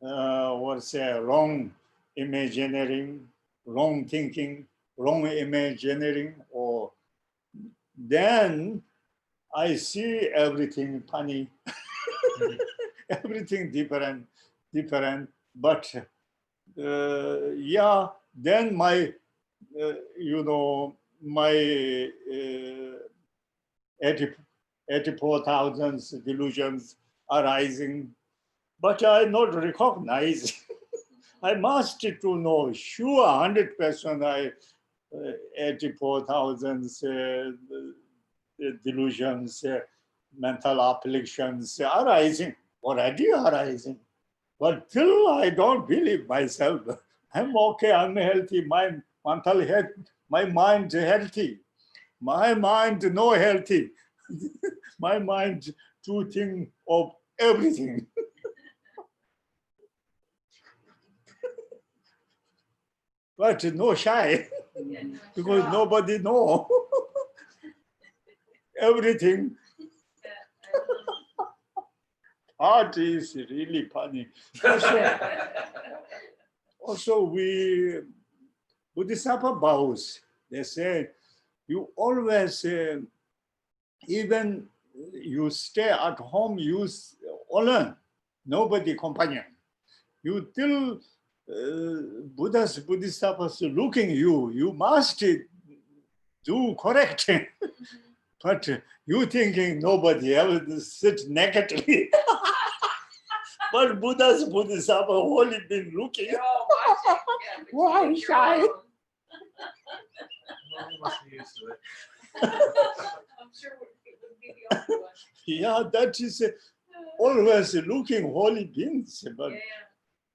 wrong imagineering, wrong thinking, wrong imagineering, or then I see everything funny, everything different, but then my, my 84,000 delusions arising, but I not recognize. I must to know, sure, 100% I 84,000 delusions, mental afflictions arising, already arising. But till I don't believe myself, I'm okay, I'm healthy, my mental health, my mind healthy, my mind no healthy, my mind to think of everything. But no shy, because nobody know everything. Art is really funny. Also, we Bodhisattva vows, they say, you always, even you stay at home, you alone, nobody companion. You till Bodhisattvas looking you must do correct. But you thinking nobody else sit nakedly. But Bodhisattva only been looking. They're all watching. Yeah, but you Why make your shy? own. Well, we must be used to it. I'm sure it would be the only one. Yeah, that is always looking holy beings. But Yeah.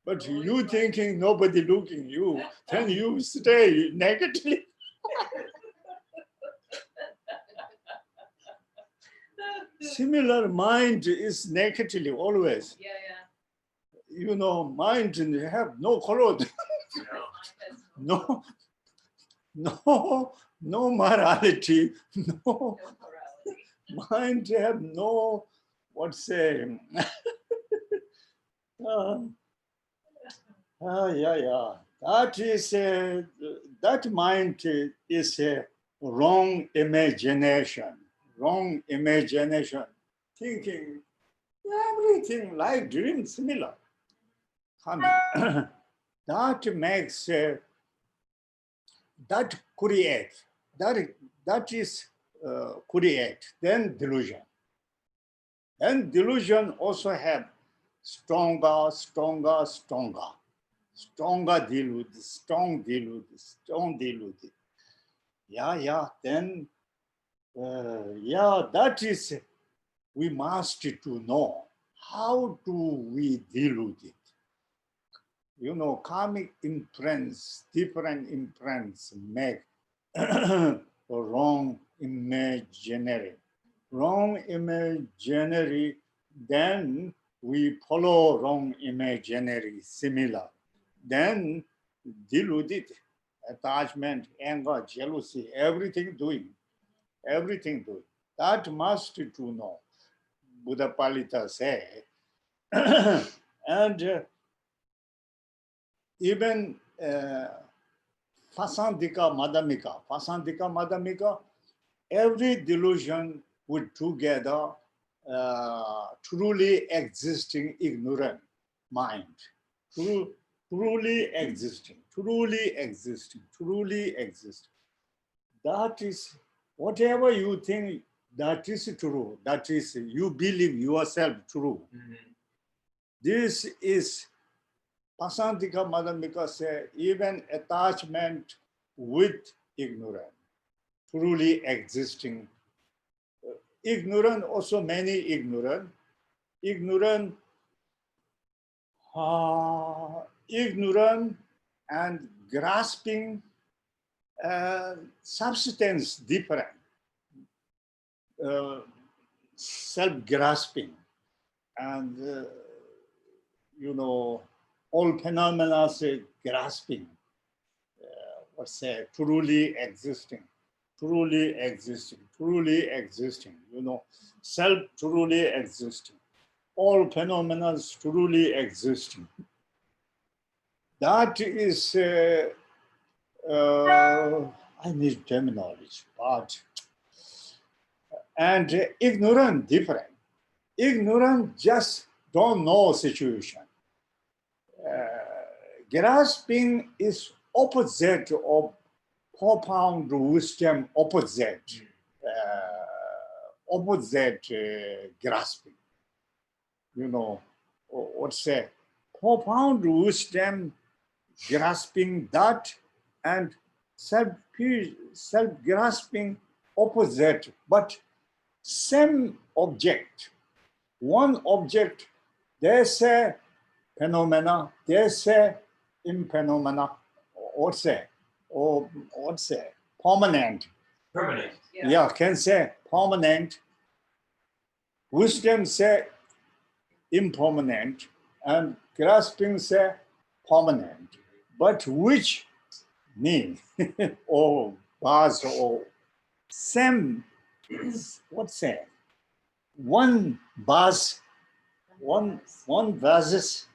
But you thinking nobody looking you, then you stay nakedly. Similar mind is negatively always. Yeah, You know, mind have no color, no, no morality, no no morality. mind have no, what say, uh, yeah. That is that mind is a wrong imagination. Wrong imagination. Thinking everything like dream similar. Coming. That makes that create that is create then delusion. And delusion also have stronger deluded, strong deluded. Yeah. Then, that is, we must to know how do we delude it. You know, karmic imprints, different imprints make wrong imaginary. Wrong imaginary, then we follow wrong imaginary similar. Then deluded, attachment, anger, jealousy, everything doing. That must to know. Buddha Palita say, and even Pasandika Madhamika, every delusion would together truly existing ignorant mind. Truly existing. That is, whatever you think that is true, that is, you believe yourself true. This is Pasantika Madhamika say, even attachment with ignorance, truly existing. Ignorant, also many ignorant. Ignorant and grasping substance different. Self-grasping and, you know, all phenomena say grasping. What's say, truly existing, you know, self truly existing, all phenomena truly existing. That is, I need terminology, but, and ignorant, different. Ignorant just don't know situation. Grasping is opposite of profound wisdom, opposite grasping. You know, what's say, profound wisdom, grasping that, and self-grasping opposite, but same object. One object, they say phenomena, they say imphenomena, what's say, or what's say, permanent. Permanent. Yeah, can say permanent. Wisdom say impermanent, and grasping say permanent. But which mean or bars or same, what's say, one bars, one vases,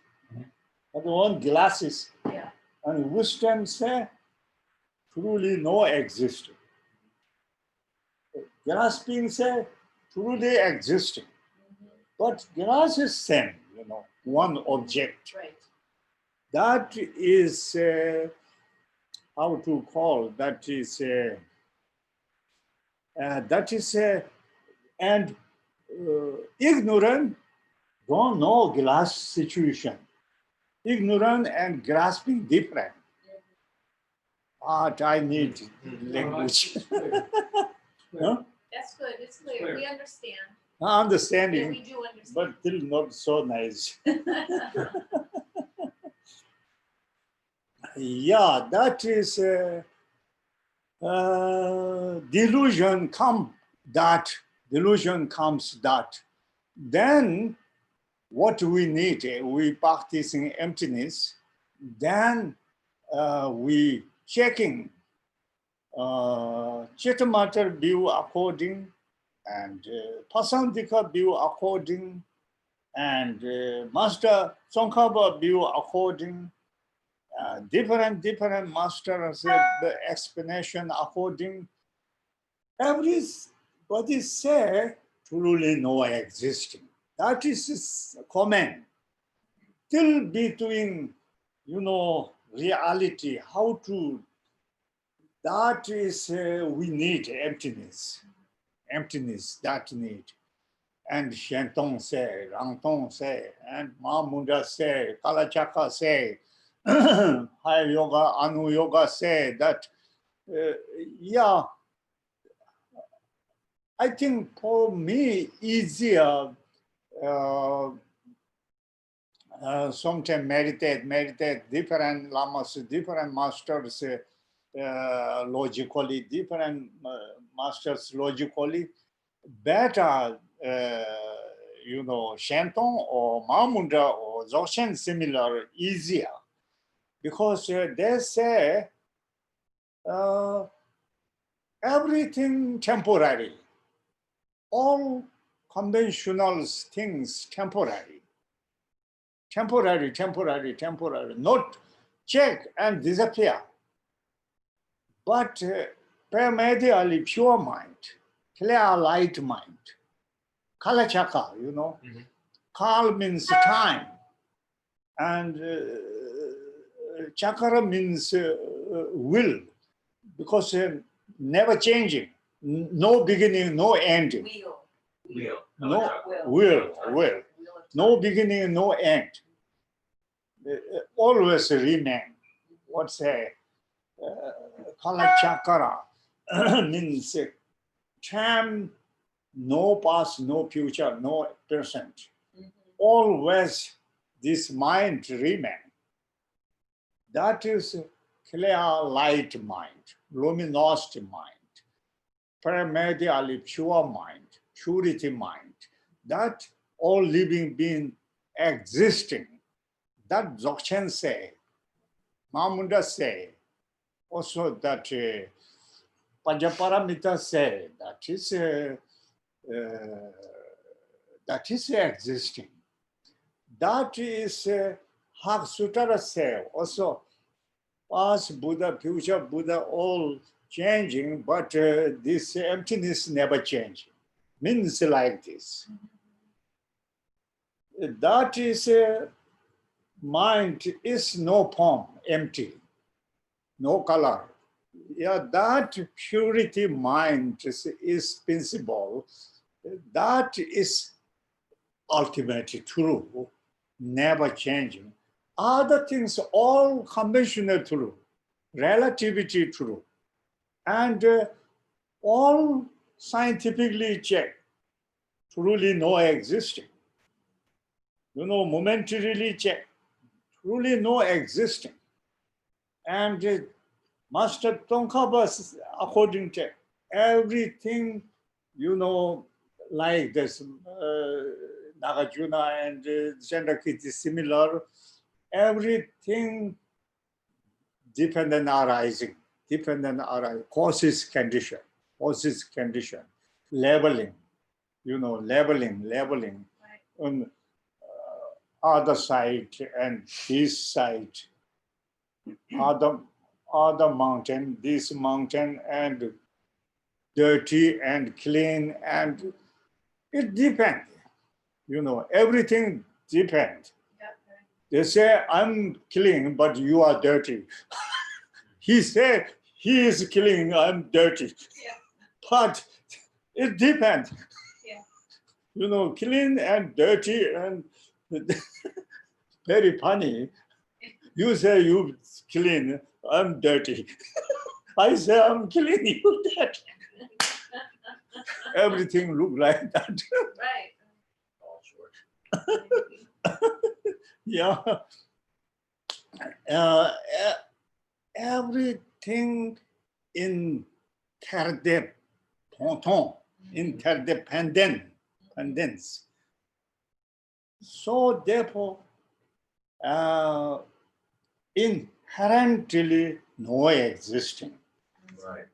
and one glasses, Yeah. and wisdom say truly no existing. Grasping say truly existing. But glass is same, you know, one object. Right. That is, how to call, that is, and ignorant don't know glass situation. Ignorant and grasping different. But I need language. Huh? That's good. It's clear. We understand. Yeah, Understanding, we do understand. but still not so nice. Yeah, that is delusion come that delusion comes that, then what we need, we practicing emptiness, then we checking Chitta matter view according, and Pasandika view according, and Master Tsongkhapa view according, different masters the explanation according. Everybody say truly no existing. That is his comment. Till between, reality, how to, that is, we need emptiness. Emptiness, that need. And Shentong say, Rangtong say, and Mahamudra say, Kalachaka say, High Yoga, Anu Yoga say that, yeah, I think for me easier, sometimes meditate, different lamas, different masters, logically, different masters logically, better, Shentong or Mahamudra or Dzogchen similar, easier. Because they say everything temporary. All conventional things temporary. Temporary. Not check and disappear. But primordially pure mind, clear light mind, kalachaka, Kal means time, and chakra means will, because never changing, no beginning, no ending. Wheel. No will. No beginning, no end. Always remain. What's Kala chakra means time, no past, no future, no present. Always this mind remain. That is clear light mind, luminous mind, primordially pure mind, purity mind. That all living being existing. That Dzogchen say, Mahamudra say, also that Panchaparamita say, that is existing. That is Hak Sutara say, also past Buddha, future Buddha, all changing, but this emptiness never changing. Means like this. That is mind is no form, empty, no color. Yeah, that purity mind is principle. That is ultimate true, never changing. Other things all conventional true, relativity true, and all scientifically checked, truly no existing. Momentarily checked, truly no existing. And Master Tsongkhapa, according to everything, like this, Nagarjuna and Chandrakirti similar, everything dependent arising, causes condition, labeling, labeling on other side and this side, other mountain, this mountain, and dirty and clean, and it depends. Everything depends. They say, I'm clean, but you are dirty. He said, he is clean, I'm dirty. Yeah. But it depends. Yeah. Clean and dirty, and very funny. You say you clean, I'm dirty. I say I'm clean, you dirty. Everything look like that. Right. All short. Yeah. Everything in Terdep, Tonton, interdependence. So therefore, inherently no existing. Right.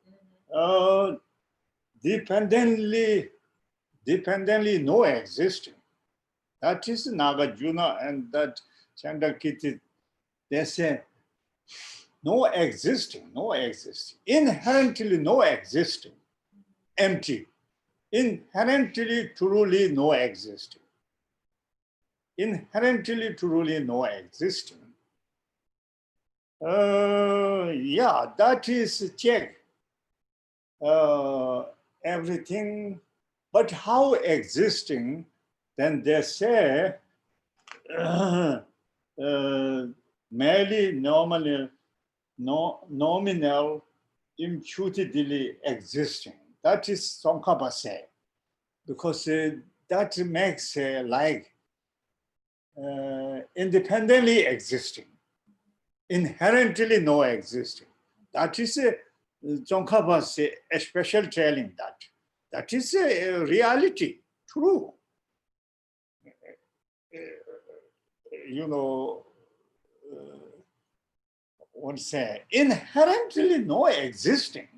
Dependently no existing. That is Nagarjuna and that Chandrakirti. They say no existing. Inherently no existing. Empty. Inherently truly no existing. Inherently truly no existing. Yeah, that is check. Everything, but how existing? Then they say merely nominal, imputedly existing. That is Tsongkhapa say, because that makes like independently existing, inherently no existing. That is Tsongkhapa's a special telling that. That is a reality, true. You know, what say, inherently no existing,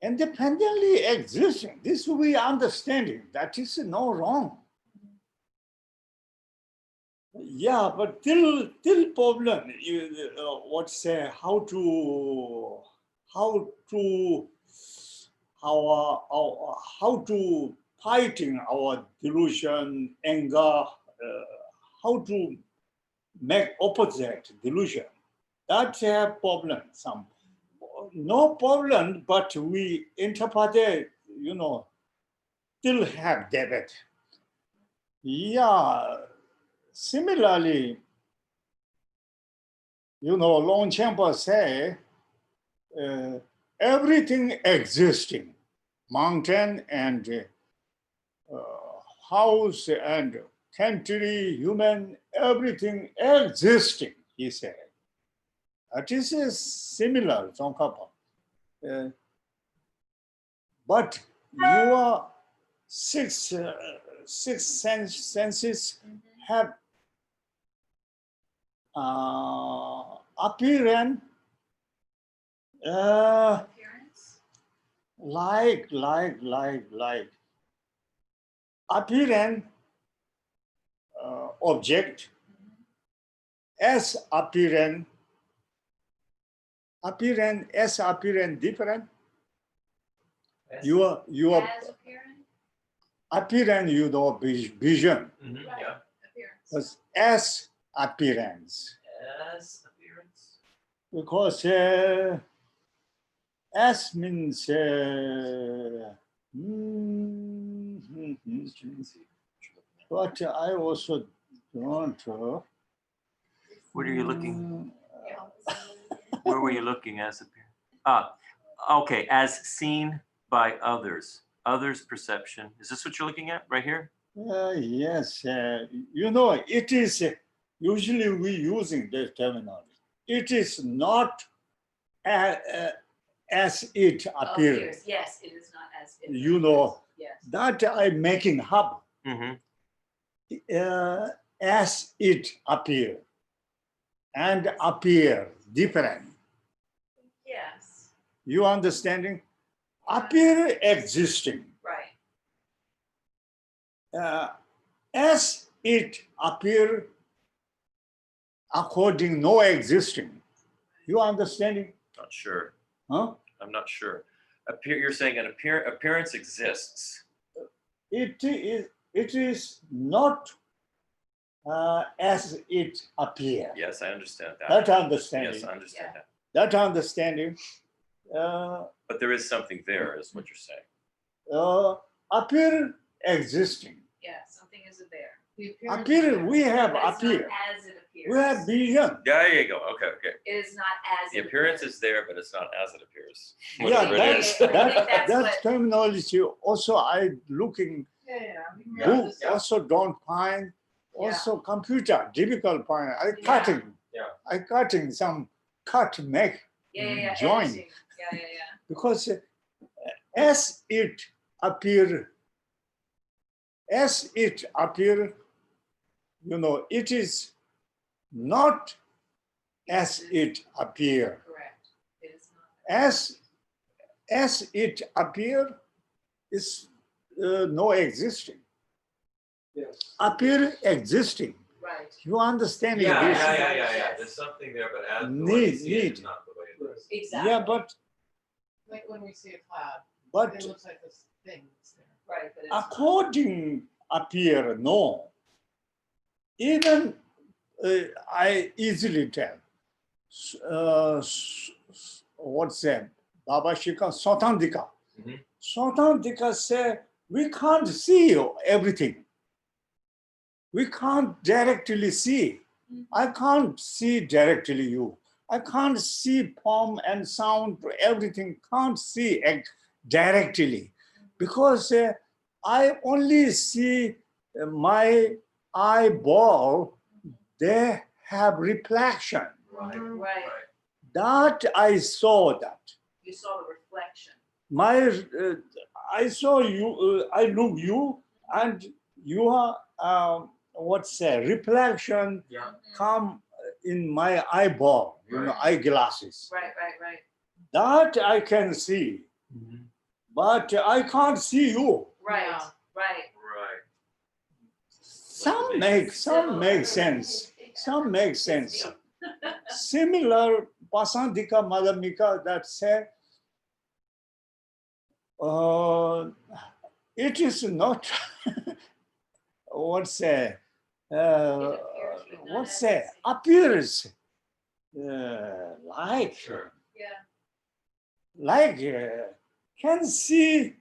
independently existing. This we understanding. That is no wrong. Yeah, but till problem, what say, how to fighting our delusion, anger, how to make opposite delusion. That's a problem. Some no problem, but we interpret it, still have debate. Yeah. Similarly, Longchenpa say everything existing, mountain and house and country, human, everything existing, he said. That is similar, Tsongkhapa. But your six senses have appearance, Appearance? like appearance object as appearance different. Yes. Your As appearance? appearance, vision, Yeah. Appearance. was as appearance, As appearance. because as means but I also don't. What are you looking? Yeah. Where were you looking as appearance? Okay, as seen by others. Others' perception. Is this what you're looking at right here? Yes, it is usually we using this terminology. It is not as it appears. Yes, it is not as it. You know. Yes. That I'm making hub Mm-hmm. as it appear and appear different. Yes. You understanding? Appear existing. Right. As it appear according no existing. You understanding? Not sure. Huh? I'm not sure. You're saying an appearance exists. It is not as it appear. Yes, I understand that. That understanding. Yes, I understand that. That understanding. But there is something there, is what you're saying. Appear existing. Yeah, something is there. Appear, we have But it's appear. not as it appears. We have vision. Yeah, there you go. Okay. It is not as The it appearance appears. is there, but it's not as it appears. Yeah, Whatever it is. I think that's that what- terminology also I looking book Yeah. also don't find. Also computer difficult find. I Yeah. cutting. Yeah. I cutting some cut make Yeah. join. Editing. Yeah. because as it appear, you know, it is not as it appear. Correct. It is not. As it appear is no existing. Yes. Appear existing. Right. You understand Yeah, this? yeah. There's something there, but as the way you see it is Need. not the way it is. Exactly. Yeah, but Like when we see a cloud, but it looks like this thing that's there. Right, but it's not. according appear, no. Even I easily tell. What's that? Baba Shika Sotandika. Mhm. Sotandika say we can't see everything. We can't directly see. I can't see directly you. I can't see form and sound, everything. Can't see directly because I only see my eyeball. They have reflection. Right, Right. That I saw that. You saw the reflection. I saw you. I look you, and you are what's that? Reflection Yeah. come in my eyeball. You know, eyeglasses. Right. That I can see, but I can't see you. Right. Yeah. Right. Right. Some make sense. Some make sense. Similar Pasandika Madhamika that say it is not what's a what's a appears like Sure. Yeah. like can see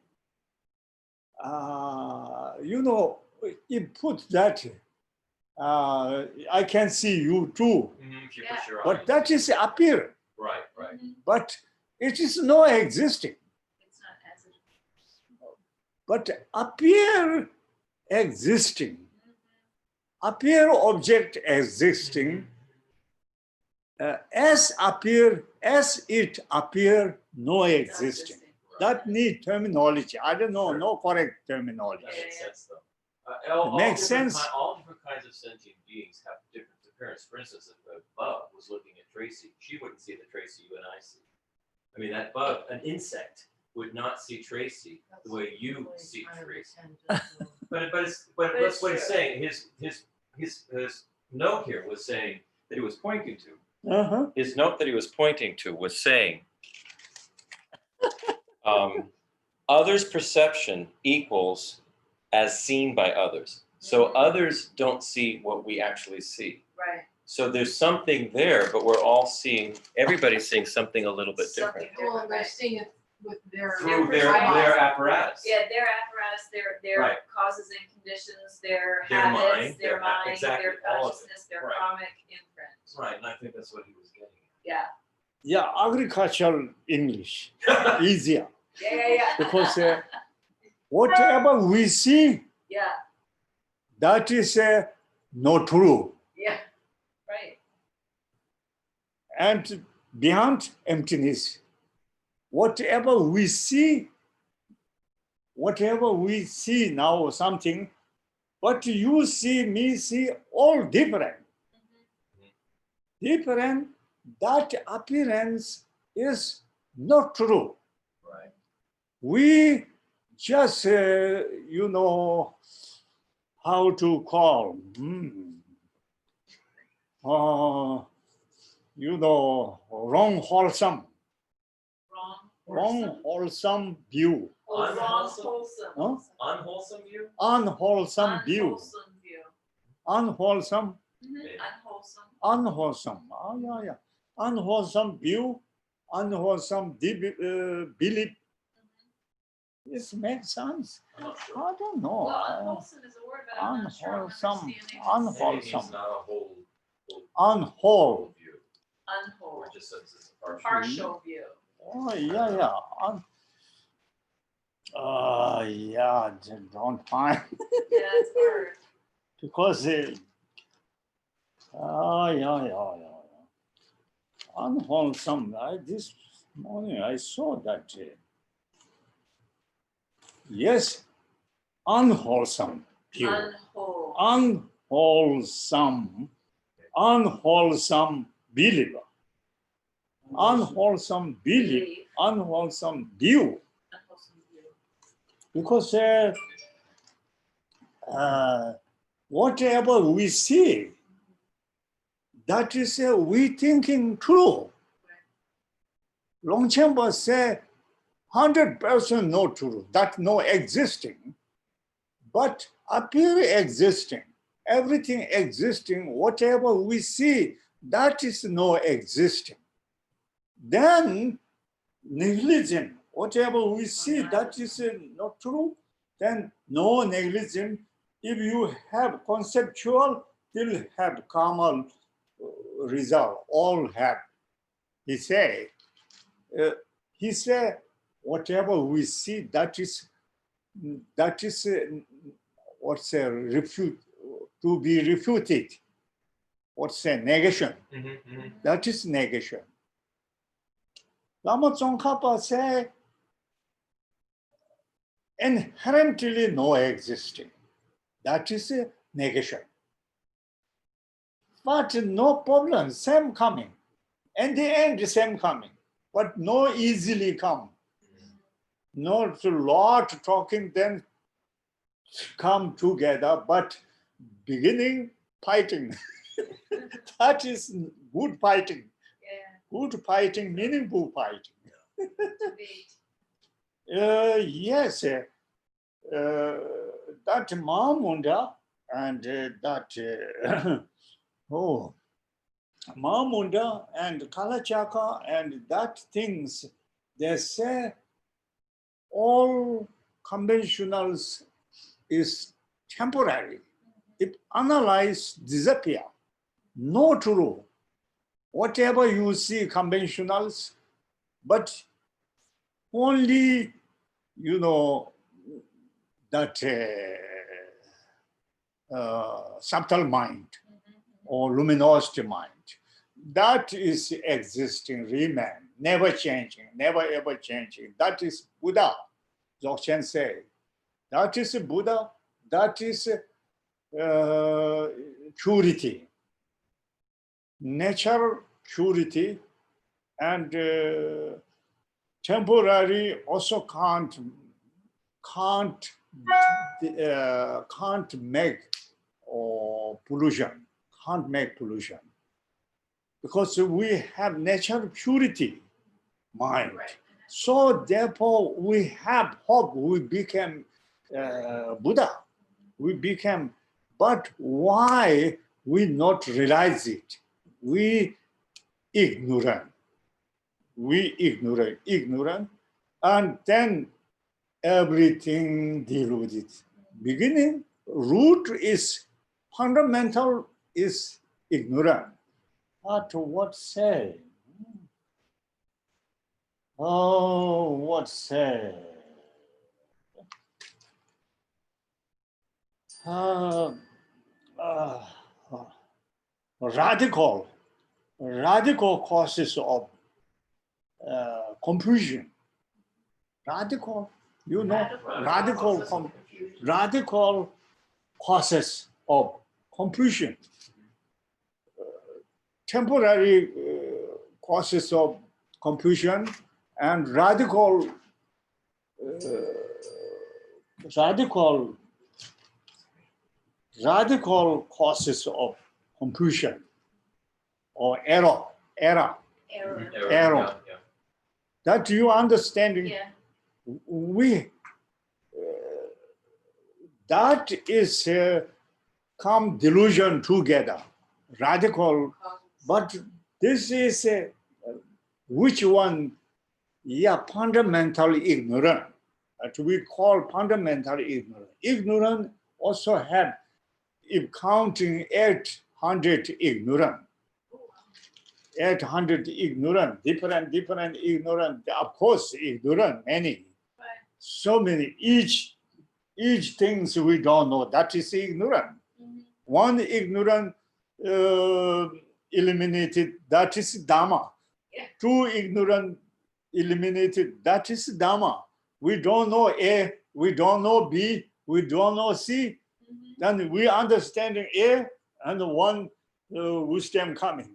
you know you put that I can see you too, If you Yeah. put your but eyes- that is appear, Right, right. but it is no existing. It's not as it. But appear existing, appear object existing, as it appear no existing. That need terminology. I don't know, Sure. no correct terminology. That makes Yeah. sense though. All makes different sense. all different kinds of sentient beings have different appearance. For instance, if a bug was looking at Tracy, she wouldn't see the Tracy you and I see. I mean, that bug, an insect, would not see Tracy the way you see Tracy. But that's what it's he's true. saying. His note here was saying that he was pointing to. Uh-huh. His note that he was pointing to was saying, others' perception equals as seen by others. So others don't see what we actually see. Right. So there's something there, but we're all seeing, everybody's seeing something a little bit Something different. Well, different, they're right? seeing it with their. Through perspective. their apparatus. Yeah, their apparatus, their Right. causes and conditions, their Their habits, mind, their their- mind, exactly, their all of it. consciousness, their Right. karmic imprint. Right, and I think that's what he was getting Yeah. Yeah, agricultural English, at. easier. Yeah. Because whatever we see, Yeah. that is not true. Yeah. Right. And beyond emptiness, whatever we see now something, what you see, me see, all different. Different, that appearance is not true. Right. We just, you know, how to call, you know, wrong wholesome view, Wrong Unwholesome. wholesome. Huh? Unwholesome view? unwholesome view, Unwholesome view. unwholesome, Maybe. Unwholesome. unwholesome, yeah, unwholesome view, unwholesome belief. This makes sense. I'm not sure. I don't know. Well, unwholesome is a word, but I'm not sure I'm Unwholesome. understanding. Maybe it's not a whole Unwhole. view. Unwhole. Or just says it's a partial. Partial view. Oh, yeah. Yeah, don't find Yeah, it's hard. because yeah. Unwholesome. This morning I saw that Yes, unwholesome view. Unwholesome believer. Unwholesome belief, unwholesome view. Because whatever we see, that is we thinking true. Longchenpa say 100% no true, that no existing, but appear existing. Everything existing, whatever we see, that is no existing. Then negligent, whatever we see, that is not true. Then no negligent. If you have conceptual, still have karma result. All have. He say, whatever we see, that is what's a refute to be refuted. What's a negation? That is negation. Lama Tsongkhapa say inherently no existing. That is a negation. But no problem, same coming. In the end, same coming. But no easily come. Not a lot talking, then come together, but beginning fighting. That is good fighting. Good fighting, meaningful fighting. Yes, that Mahamunda and that Mahamunda and Kalachaka and that things, they say all conventionals is temporary. If analyze, disappear. No true. Whatever you see conventionals, but only, that subtle mind or luminosity mind. That is existing, remain, never changing, never ever changing. That is Buddha, Dzogchen say. That is Buddha, that is purity. Nature, purity, and temporary also can't make pollution, can't make pollution. Because we have nature purity mind. Right. So therefore we have hope, we became Buddha, we became, but why we not realize it? We ignorant, and then everything deal with it. Beginning, root is fundamental is ignorant. But what say? Oh, what say? Radical causes of confusion. Radical causes of confusion. Temporary causes of confusion and radical causes of confusion or error. Yeah. That you understanding? Yeah. We that is come delusion together, radical. But this is which one? Yeah, fundamentally ignorant. That we call fundamentally ignorant. Ignorant also have, if counting 800 ignorant. 800 ignorant, different ignorant. Of course, ignorant, many. Right. So many. Each things we don't know. That is ignorant. Mm-hmm. One ignorant eliminated. That is Dhamma. Yeah. Two ignorant eliminated. That is Dhamma. We don't know A, we don't know B, we don't know C, then we understanding A and one wisdom coming.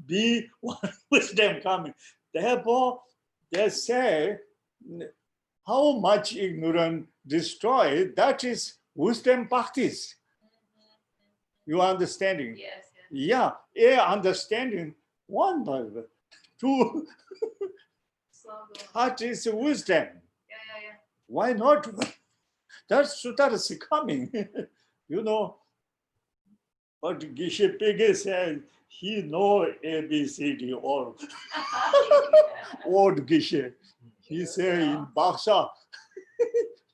B, one wisdom coming. Therefore, they say how much ignorance destroy, that is wisdom practice. You understanding? Yes, Yeah, A understanding, one by two, slow going. that is wisdom. Yeah. Why not? That's coming. You know, but Geshe Pege said he know ABCD or old Geshe. He said in Baksha,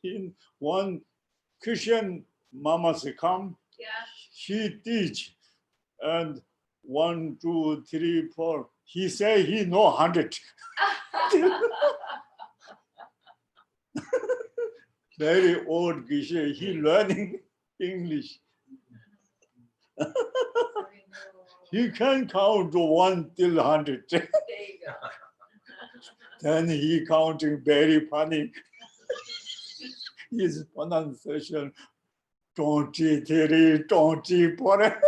in one Christian mama say come, Yeah. she teach, and 1, 2, 3, 4. He say he know 100. Very old Geshe. He learning English. He can count 1 till 100. There you go. Then he counting very funny. His pronunciation 23, 24.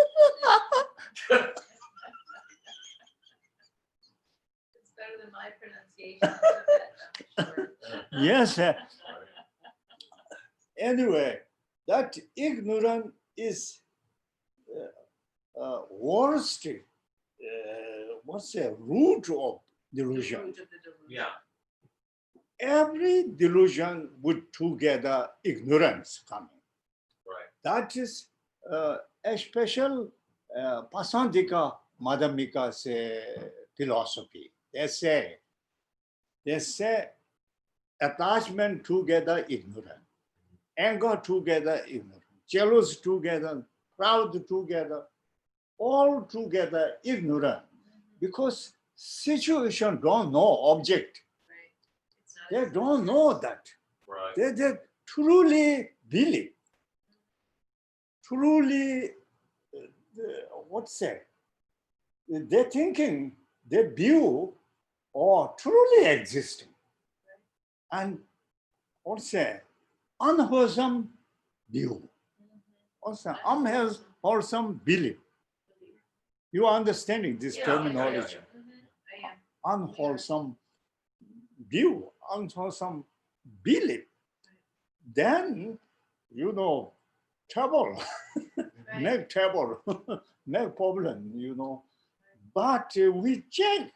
It's better than my pronunciation. I'm sure. Yes. Anyway, that ignorance is worst. What's the root of The delusion? root of the delusion. Yeah. Every delusion with together ignorance coming. Right. That is a special Pasandika Madhyamika philosophy. They say attachment together ignorant, anger together ignorant, jealous together, proud together, all together ignorant, because situation don't know object. Right. It's not They as don't know that. Right. They truly believe, truly, what's that? They're thinking, they view, or truly existing. And what's that? Unwholesome view. What's that? Unwholesome belief. You are understanding this Yeah, terminology. I am. Unwholesome view, unwholesome belief. Then, you know, trouble, Right. make trouble, make problem, you know. But we check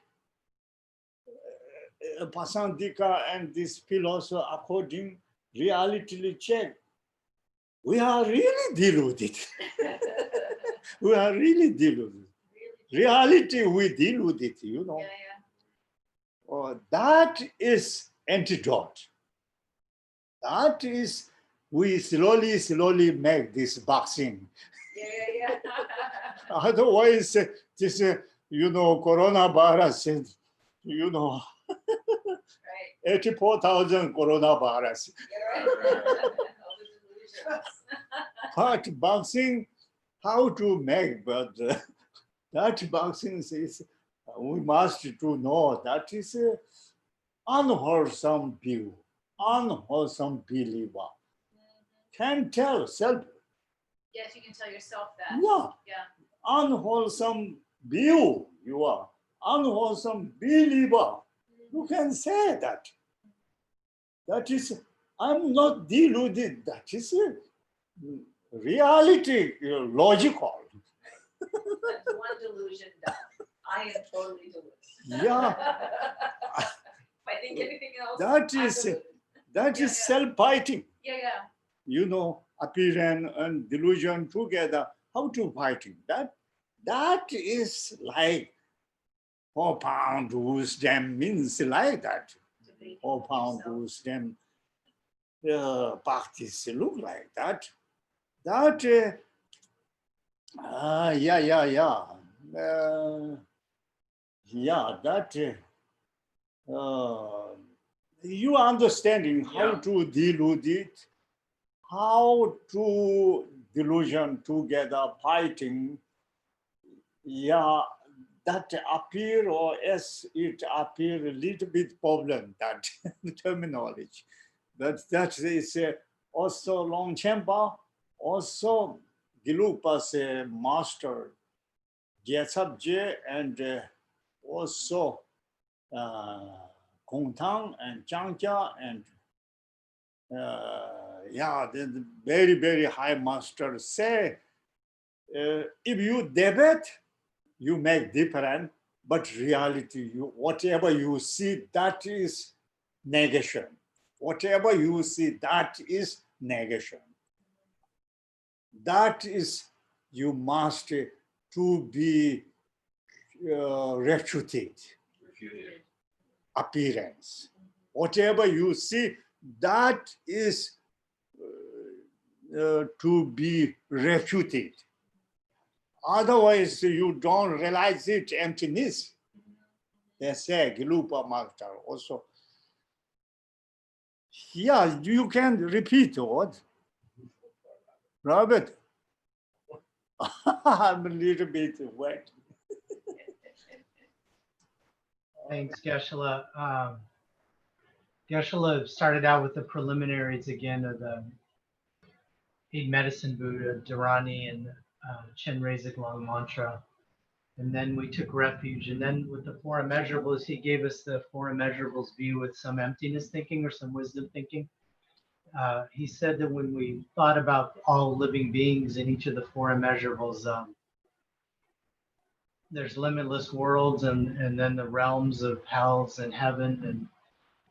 Pasandika and this philosopher according reality check. We are really deluded. We are really deluded. Really. Reality, we deal with it, you know. Yeah. That is antidote. That is, we slowly make this vaccine. Yeah. Otherwise, this, you know, coronavirus, you know, Right. 84,000 coronavirus. Yeah, right. All the delusions. But vaccine, how to make, but that vaccine is, we must to know that is unwholesome view, unwholesome believer. Can tell self, Yes, you can tell yourself that. yeah, unwholesome view, you are unwholesome believer. You can say that. That is, I'm not deluded. That is reality, logical. That's one delusion done. I am totally deluded. Yeah, If I think anything else, that I'm is deluded. that is Yeah. self-fighting. Yeah. You know, appearance and delusion together. How to fighting that is like 4 pound wisdom means like that. To be 4 pound yourself. wisdom practice look like that. That yeah. Yeah, that you understanding how Yeah. to deal with it, how to delusion together fighting. Yeah, that appear or as it appear a little bit problem, that terminology. That is also Longchenpa, also Gelupa's master, Geshe, and also Kongtang and Changjia, and yeah, the very, very high master say, if you debate, you make different, but reality, you whatever you see, that is negation. Whatever you see, that is negation. That is, you must to be refuted Refuted. appearance. Whatever you see, that is to be refuted. Otherwise, you don't realize it, emptiness. They say, Gelupa Master also. Yeah, you can repeat what? Robert, I'm a little bit wet. Thanks, Geshe. Geshe started out with the preliminaries again of the 8 Medicine Buddha, Dharani, and Chenrezig Long Mantra. And then we took refuge. And then with the 4 immeasurables, he gave us the 4 immeasurables view with some emptiness thinking or some wisdom thinking. He said that when we thought about all living beings in each of the 4 immeasurables, there's limitless worlds and then the realms of hells and heaven.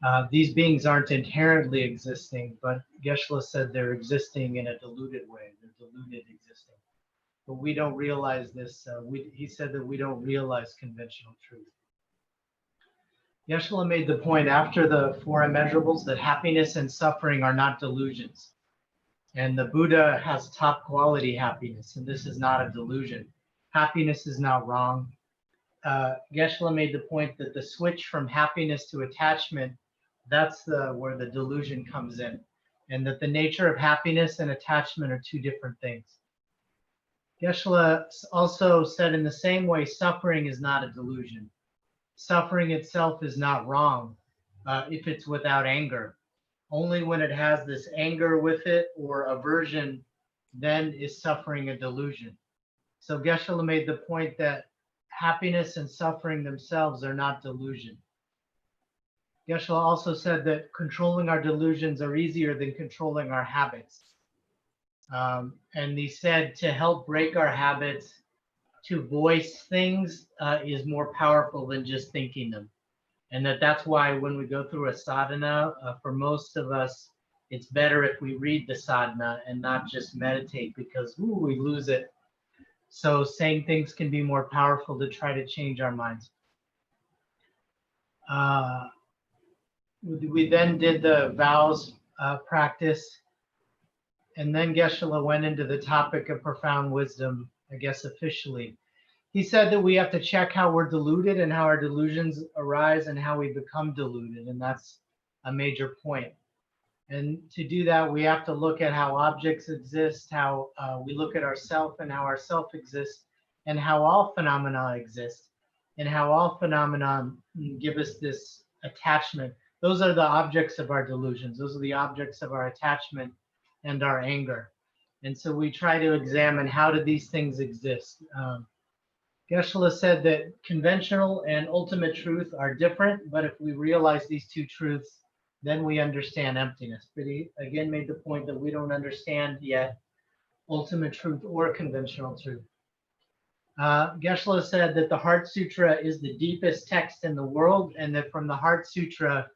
And these beings aren't inherently existing, but Geshe said they're existing in a diluted way. They're diluted existing. But we don't realize this. He said that we don't realize conventional truth. Geshe made the point after the 4 immeasurables that happiness and suffering are not delusions. And the Buddha has top quality happiness, and this is not a delusion. Happiness is not wrong. Geshe made the point that the switch from happiness to attachment, that's where the delusion comes in, and that the nature of happiness and attachment are 2 different things. Geshe also said in the same way, suffering is not a delusion. Suffering itself is not wrong if it's without anger. Only when it has this anger with it or aversion, then is suffering a delusion. So Geshe made the point that happiness and suffering themselves are not delusion. Geshe also said that controlling our delusions are easier than controlling our habits. And he said to help break our habits, to voice things is more powerful than just thinking them. And that's why when we go through a sadhana, for most of us, it's better if we read the sadhana and not just meditate because we lose it. So saying things can be more powerful to try to change our minds. We then did the vows practice. And then Geshe went into the topic of profound wisdom, I guess officially. He said that we have to check how we're deluded and how our delusions arise and how we become deluded. And that's a major point. And to do that, we have to look at how objects exist, how we look at ourself and how ourself exists, and how all phenomena exist, and how all phenomena give us this attachment. Those are the objects of our delusions. Those are the objects of our attachment and our anger. And so we try to examine how do these things exist. Geshe said that conventional and ultimate truth are different, but if we realize these 2 truths, then we understand emptiness. But he again made the point that we don't understand yet ultimate truth or conventional truth. Geshe said that the Heart Sutra is the deepest text in the world, and that from the Heart Sutra,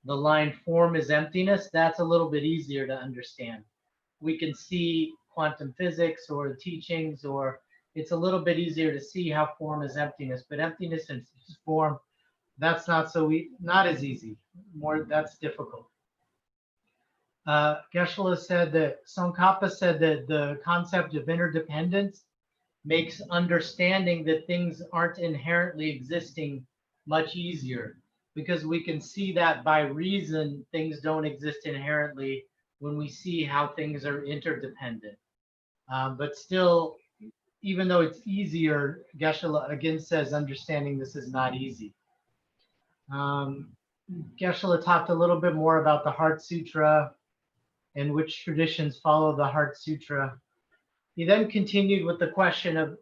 the line form is emptiness, that's a little bit easier to understand. We can see quantum physics or teachings, or it's a little bit easier to see how form is emptiness, but emptiness and form, that's not as easy. That's difficult. Geshe said that Tsongkhapa said that the concept of interdependence makes understanding that things aren't inherently existing much easier, because we can see that by reason things don't exist inherently when we see how things are interdependent. But still, even though it's easier, Geshe again says understanding this is not easy. Geshe talked a little bit more about the Heart Sutra and which traditions follow the Heart Sutra. He then continued with the question of,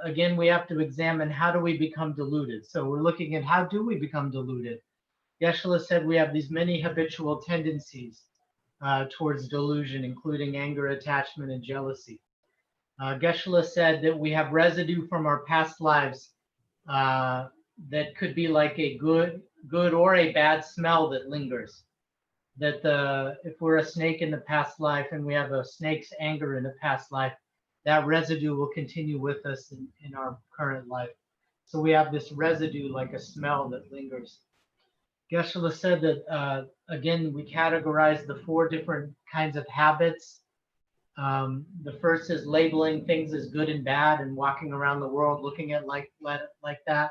again, we have to examine how do we become deluded. So we're looking at how do we become deluded. Geshe said we have these many habitual tendencies towards delusion, including anger, attachment, and jealousy. Geshe said that we have residue from our past lives that could be like a good or a bad smell that lingers. That if we're a snake in the past life and we have a snake's anger in the past life, that residue will continue with us in our current life. So we have this residue like a smell that lingers. Geshe said that, again, we categorize the 4 different kinds of habits. The first is labeling things as good and bad and walking around the world looking at like that.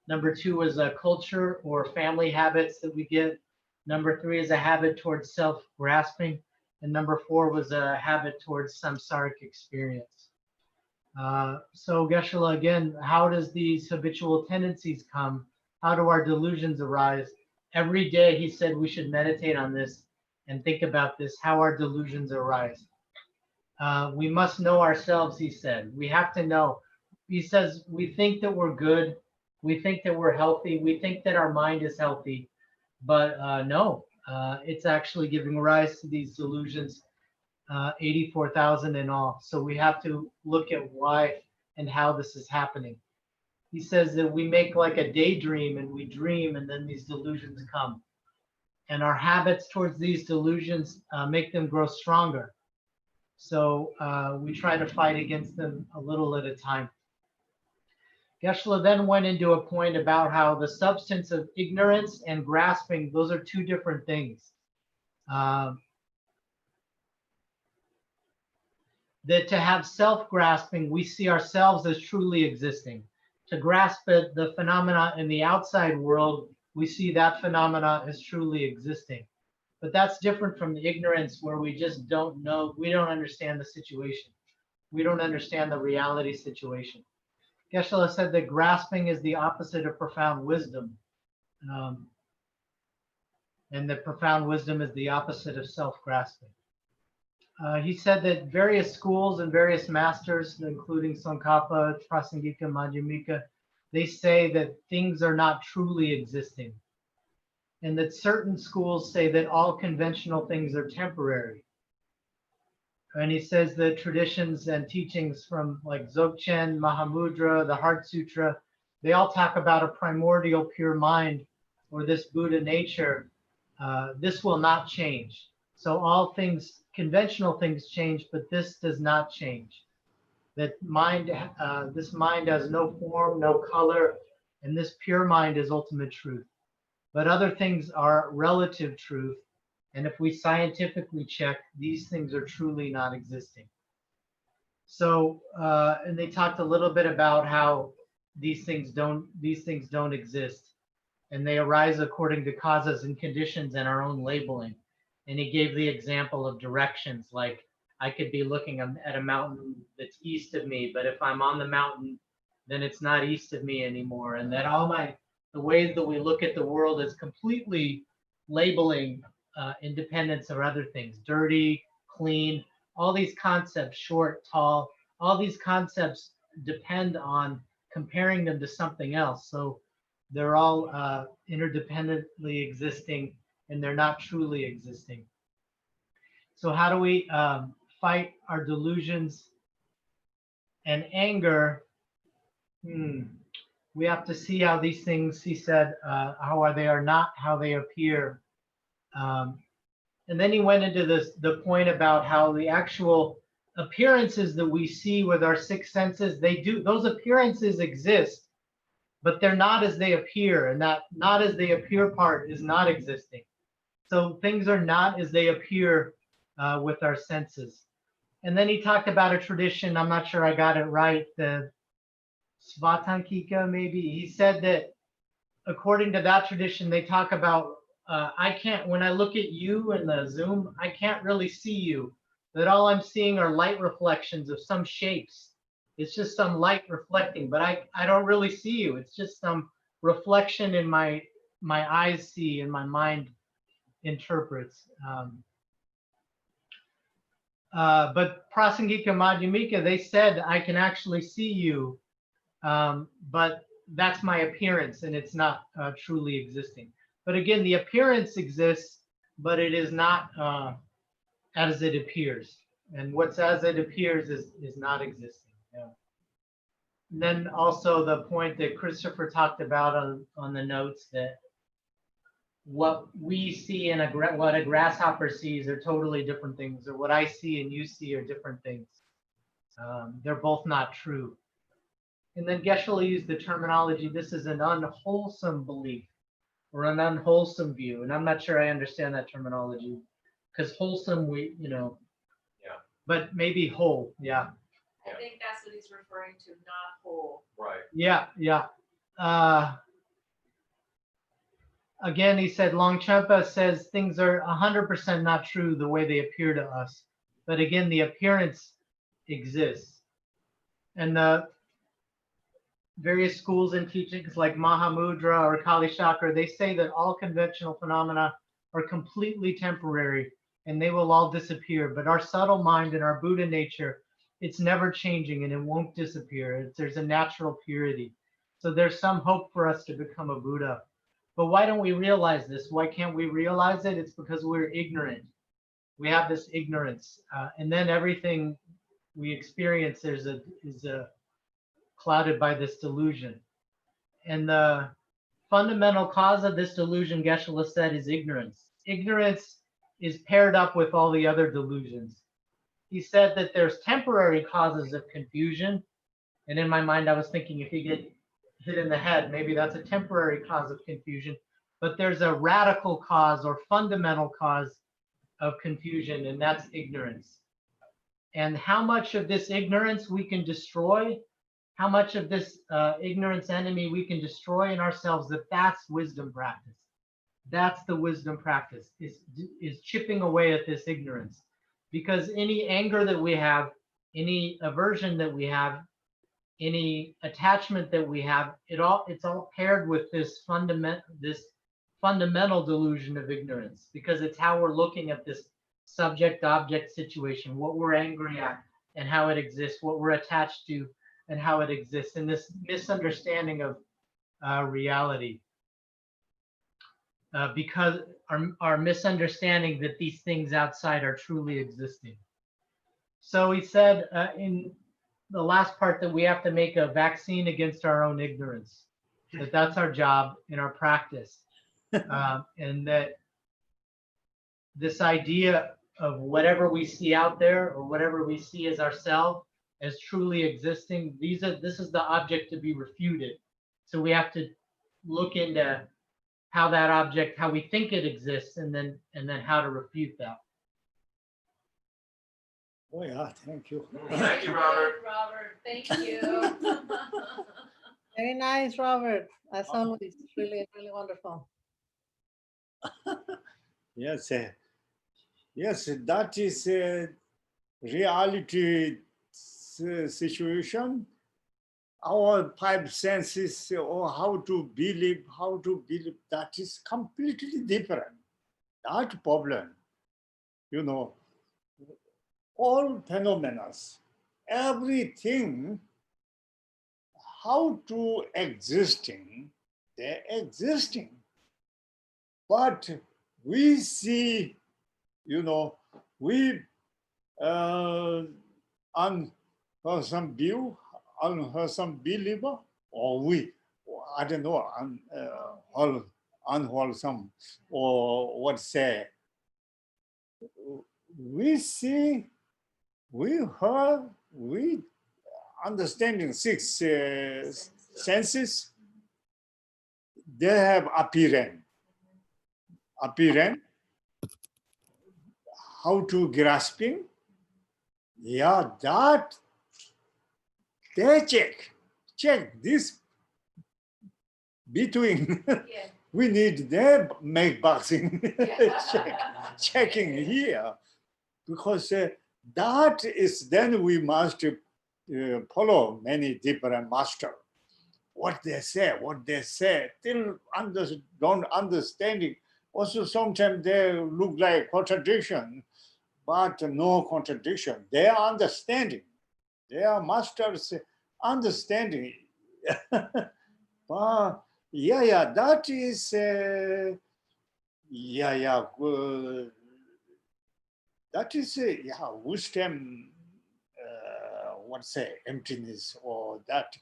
Number 2 is a culture or family habits that we get. Number 3 is a habit towards self-grasping. And number 4 was a habit towards samsaric experience. So Geshe, again, how does these habitual tendencies come? How do our delusions arise? Every day he said we should meditate on this and think about this, how our delusions arise. We must know ourselves, he said. We have to know. He says we think that we're good. We think that we're healthy. We think that our mind is healthy. But no, it's actually giving rise to these delusions, 84,000 in all. So we have to look at why and how this is happening. He says that we make like a daydream and we dream and then these delusions come. And our habits towards these delusions make them grow stronger. So we try to fight against them a little at a time. Geshe then went into a point about how the substance of ignorance and grasping, those are 2 different things. That to have self-grasping, we see ourselves as truly existing. To grasp at the phenomena in the outside world, we see that phenomena as truly existing. But that's different from the ignorance where we just don't know, we don't understand the situation. We don't understand the reality situation. Geshe said that grasping is the opposite of profound wisdom. And that profound wisdom is the opposite of self-grasping. He said that various schools and various masters, including Tsongkhapa, Prasangika, Madhyamika, they say that things are not truly existing. And that certain schools say that all conventional things are temporary. And he says the traditions and teachings from like Dzogchen, Mahamudra, the Heart Sutra, they all talk about a primordial pure mind or this Buddha nature. This will not change. So all things, conventional things change, but this does not change. That mind, this mind has no form, no color, and this pure mind is ultimate truth. But other things are relative truth. And if we scientifically check, these things are truly not existing. So, and they talked a little bit about how these things don't exist, and they arise according to causes and conditions and our own labeling. And he gave the example of directions, like I could be looking at a mountain that's east of me, but if I'm on the mountain, then it's not east of me anymore. And that the ways that we look at the world is completely labeling independence of other things, dirty, clean, all these concepts, short, tall, all these concepts depend on comparing them to something else. So they're all interdependently existing and they're not truly existing. So how do we fight our delusions and anger? We have to see how these things, he said, how they are not how they appear. And then he went into the point about how the actual appearances that we see with our 6 senses, those appearances exist, but they're not as they appear, and that not as they appear part is not existing. So things are not as they appear with our senses. And then he talked about a tradition, I'm not sure I got it right, the Svatankika maybe. He said that according to that tradition, they talk about when I look at you in the Zoom, I can't really see you. That all I'm seeing are light reflections of some shapes. It's just some light reflecting, but I don't really see you. It's just some reflection in my my eyes see and my mind interprets. But Prasangika Madhyamika, they said, I can actually see you, but that's my appearance and it's not truly existing. But again, the appearance exists, but it is not as it appears. And what's as it appears is not existing. Yeah. And then also the point that Christopher talked about on the notes, that what we see and what a grasshopper sees are totally different things, or what I see and you see are different things. They're both not true. And then Geshe used the terminology, this is an unwholesome belief or an unwholesome view. And I'm not sure I understand that terminology, because wholesome, Yeah. but maybe whole. Yeah. I think that's what he's referring to, not whole. Right. Yeah. Again, he said, Longchenpa says things are 100% not true the way they appear to us. But again, the appearance exists. And the various schools and teachings like Mahamudra or Kali Chakra, they say that all conventional phenomena are completely temporary and they will all disappear. But our subtle mind and our Buddha nature, it's never changing and it won't disappear. There's a natural purity. So there's some hope for us to become a Buddha. But why don't we realize this? Why can't we realize it? It's because we're ignorant. We have this ignorance. And then everything we experience is clouded by this delusion. And the fundamental cause of this delusion, Geshe said, is ignorance. Ignorance is paired up with all the other delusions. He said that there's temporary causes of confusion. And in my mind, I was thinking, if you get hit in the head, maybe that's a temporary cause of confusion. But there's a radical cause or fundamental cause of confusion, and that's ignorance. And how much of this ignorance we can destroy, how much of this ignorance enemy we can destroy in ourselves, that's wisdom practice. That's the wisdom practice, is chipping away at this ignorance. Because any anger that we have, any aversion that we have, any attachment that we have, it's all paired with this fundamental delusion of ignorance, because it's how we're looking at this subject-object situation, what we're angry at and how it exists, what we're attached to and how it exists, and this misunderstanding of reality. Because our misunderstanding that these things outside are truly existing. So he said in the last part that we have to make a vaccine against our own ignorance, that's our job in our practice. And that this idea of whatever we see out there or whatever we see as ourselves as truly existing, this is the object to be refuted. So we have to look into how that object, how we think it exists, and then how to refute that. Oh yeah, thank you. Thank you, Robert. Robert, thank you. Very nice, Robert. As always, really, really wonderful. Yes, yes, that is a reality situation. Our five senses, or how to believe, that is completely different. That problem, all phenomena, everything, how to existing, they're existing. But we see, we unwholesome view, unwholesome believer, or I don't know, unwholesome, or what say. We see, we heard, we understanding six senses, they have appearance, how to grasping, yeah, that they check this between. Yeah. We need them make boxing Yeah. checking here, because that is then we must follow many different master. what they say, still don't understanding. Also, sometimes they look like contradiction, but no contradiction. They are understanding. They are masters understanding. Yeah, that is, that is, wisdom, what's say, emptiness, or that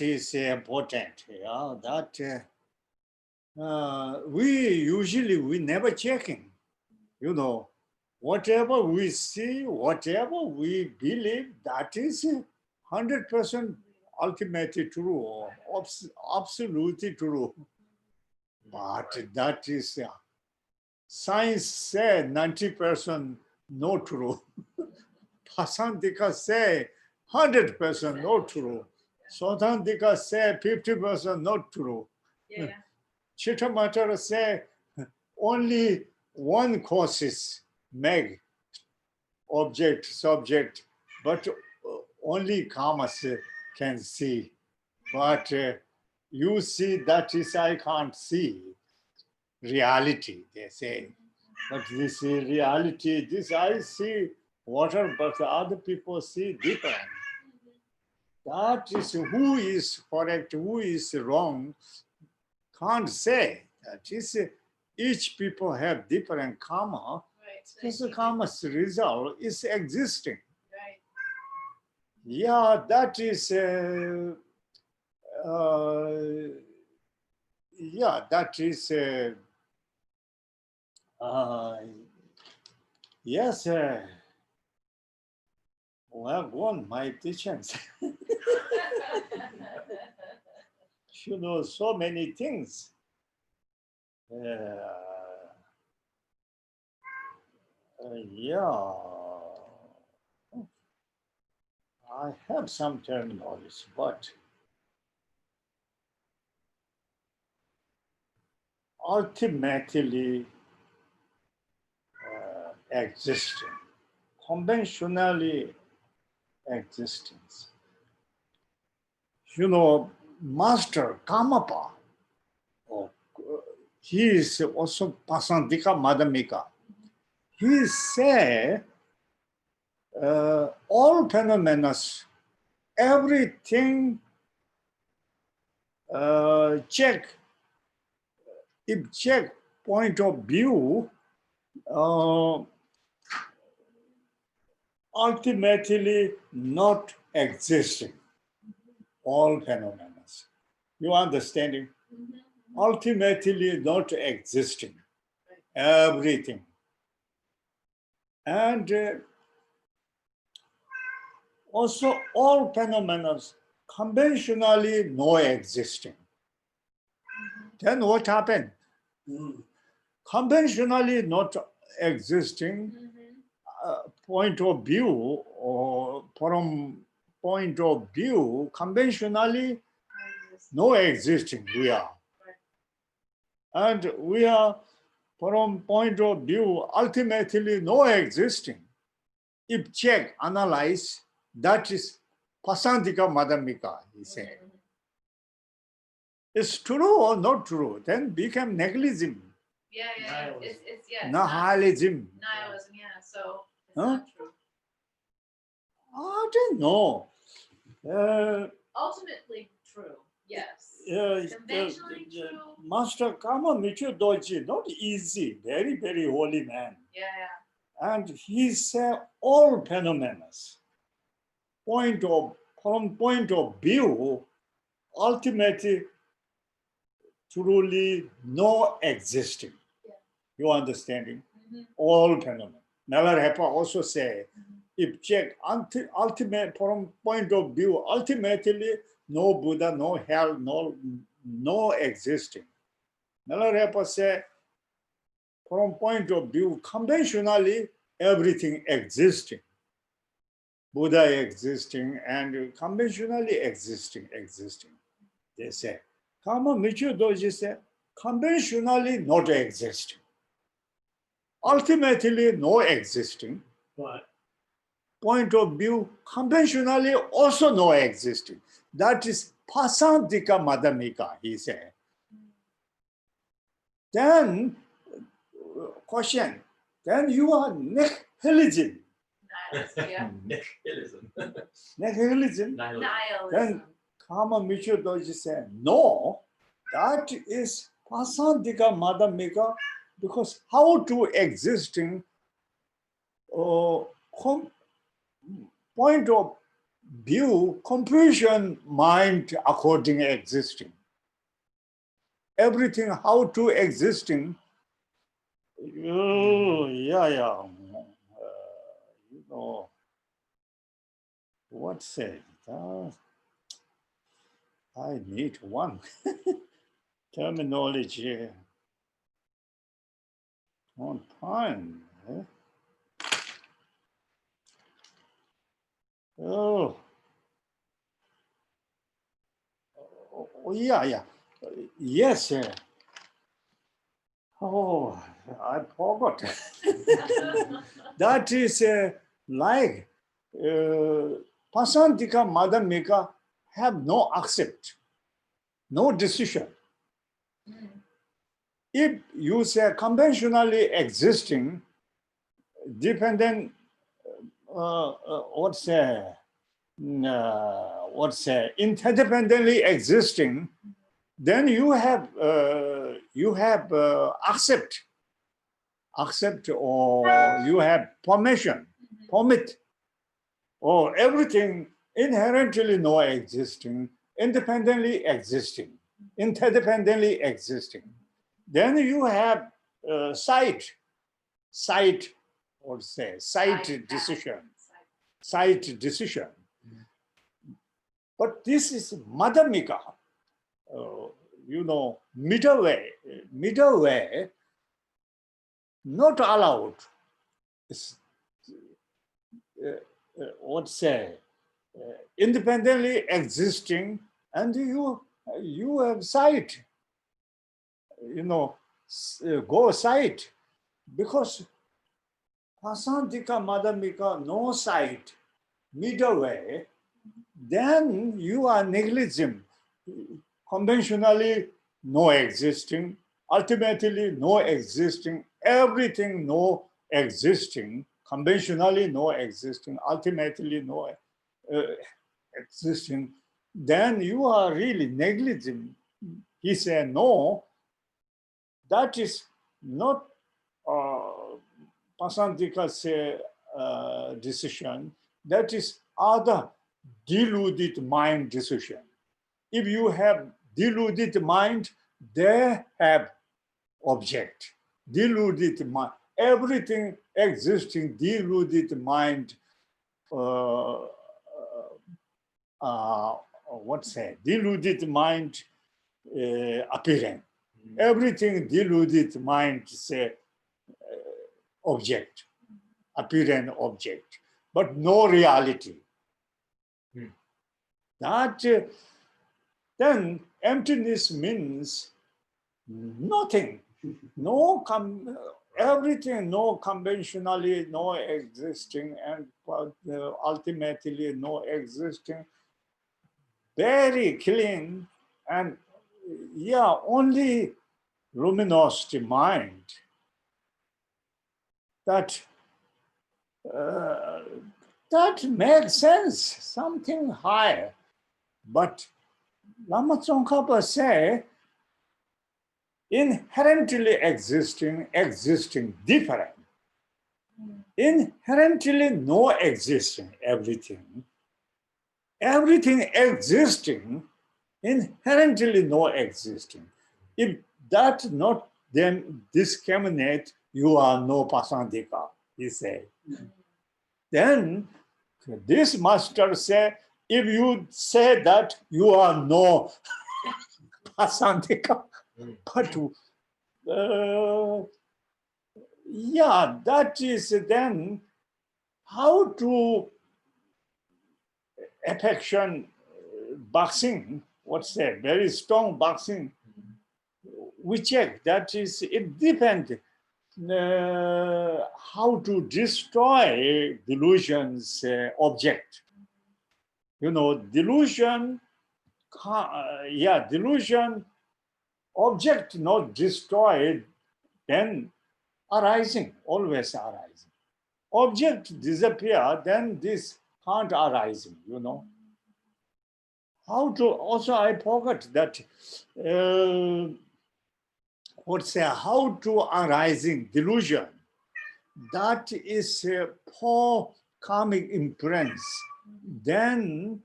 is important. Yeah, that we never checking, whatever we see, whatever we believe, that is 100% ultimately true, or absolutely true. But that is, science said 90% not true. Pasantika say 100% not true. Sotantika say 50% not true. Yeah. Chittamattara say only one causes make object, subject, but only kamas can see. But you see, that is, I can't see reality, they say. But this is reality, this I see water, but the other people see different. That is who is correct, who is wrong, can't say. That is, each people have different karma. Right. This karma's result is existing. Right. Yeah, that is, that is, yes, well, one, my teachings. You know so many things. Yeah, I have some terminology, but ultimately existing, conventionally existence. Master Kamapa, oh, he is also Pasantika Madhamika. He say all phenomena, everything check point of view, ultimately not existing. All phenomena. You understanding? Ultimately not existing. Everything. And also all phenomena conventionally no existing. Then what happened? Conventionally not existing point of view, or from point of view, conventionally no existing we are. And we are from point of view ultimately no existing. If check, analyze, that is Pasantika Madhamika, he said. It's true or not true, then become nihilism. Yeah. It's yeah. Nihilism. Nihilism, yeah. So it's Huh? not true. I don't know. Ultimately true, yes. Conventionally true. Master Kama Micho Doji, not easy, very, very holy man. Yeah. And he said all phenomena, from point of view, ultimately truly no existing. Yeah. You understanding? All phenomena. Nalarhepa also say, if check ultimate from point of view, ultimately no Buddha, no hell, no existing. Nalarhepa say, from point of view, conventionally everything existing. Buddha existing and conventionally existing. They say. Kama Michu Doji say, conventionally not existing. Ultimately no existing. But Point of view, conventionally also no existing. That is pasantika madhamika, he said. Then, question, then you are nihilism. Nihilism, yeah. Nihilism. Nihilism. Nihilism. Nihilism. Then Kama Micho Doji said, no, that is pasantika madhamika, because how to existing point of view, confusion mind according existing. Everything how to existing. Oh, yeah. You know, what say? I need one terminology on time. Oh, yeah. Yes. Oh, I forgot. That is like pasantika madhamika have no accept, no decision. If you say conventionally existing, dependent, interdependently existing, then you have accept, or you have permit, or everything inherently no existing, independently existing, interdependently existing. Then you have sight, or say sight decision. But this is madhamika, middle way, not allowed. Independently existing, and you have sight, go sight, because pasantika madhamika, no sight, middle way, then you are negligible, conventionally no existing, ultimately no existing, everything no existing, conventionally no existing, ultimately no existing, then you are really negligible. He said, no, that is not Pasantika's decision, that is other deluded mind decision. If you have deluded mind, they have object. Deluded mind, everything existing, deluded mind, deluded mind appearance. Everything deluded mind say object, appearance object, but no reality. That then emptiness means nothing, everything, no conventionally, no existing, and ultimately no existing, very clean, and only luminosity mind. That makes sense, something higher. But Lama Tsongkhapa say, inherently existing, different. Inherently no existing, everything existing, inherently no existing. If that not then discriminate, you are no pasantika, he said. Then this master say, if you say that, you are no pasantika. But that is then how to affection boxing, very strong boxing. We check, that is, it depends how to destroy delusions object. Delusion delusion, object not destroyed, then arising, always arising. Object disappear, then this can't arising, you know. How to, also I forgot that, how to arising delusion. That is a poor karmic imprints. Then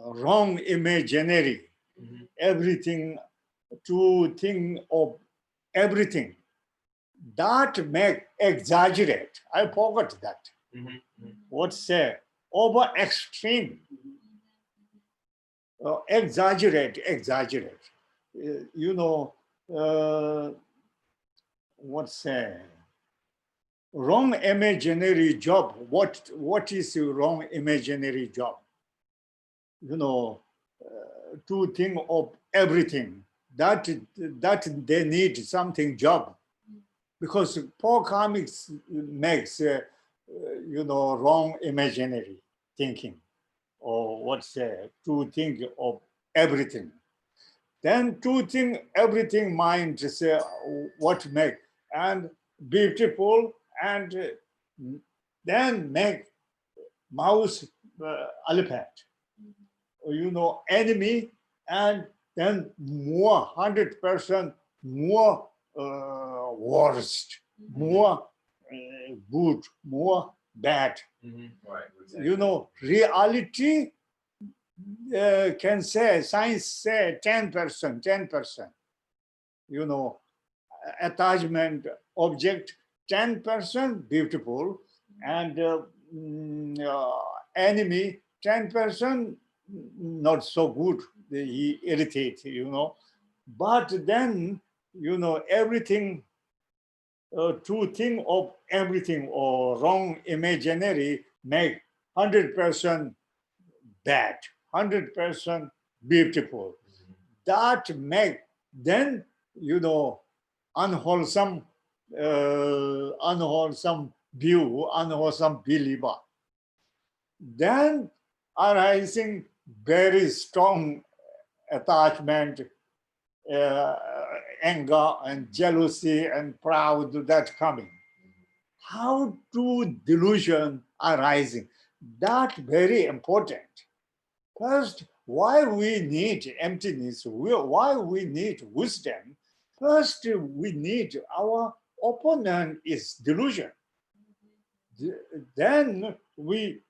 wrong imaginary, Mhm. everything to think of everything. That make exaggerate. I forgot that. Mhm. Mhm. Over extreme. Exaggerate. You know, wrong imaginary job. What is a wrong imaginary job? You know, to think of everything. That they need something job, because poor karmics makes wrong imaginary thinking, or to think of everything. Then to think everything mind say what make and beautiful, and then make mouse elephant, enemy, and then more 100% more worst, more good, more bad. Mhm. Right. Exactly. Reality can say, science say 10%, attachment object 10% beautiful, and enemy 10% not so good, he irritate, but then everything, to think of everything or wrong imaginary make 100% bad, 100% beautiful. That make then unwholesome, unwholesome view, unwholesome believer. Then arising very strong attachment, uh, anger and jealousy and proud, that coming. How to delusion arising? That very important. First, why we need emptiness, why we need wisdom. First, we need our opponent is delusion. Then we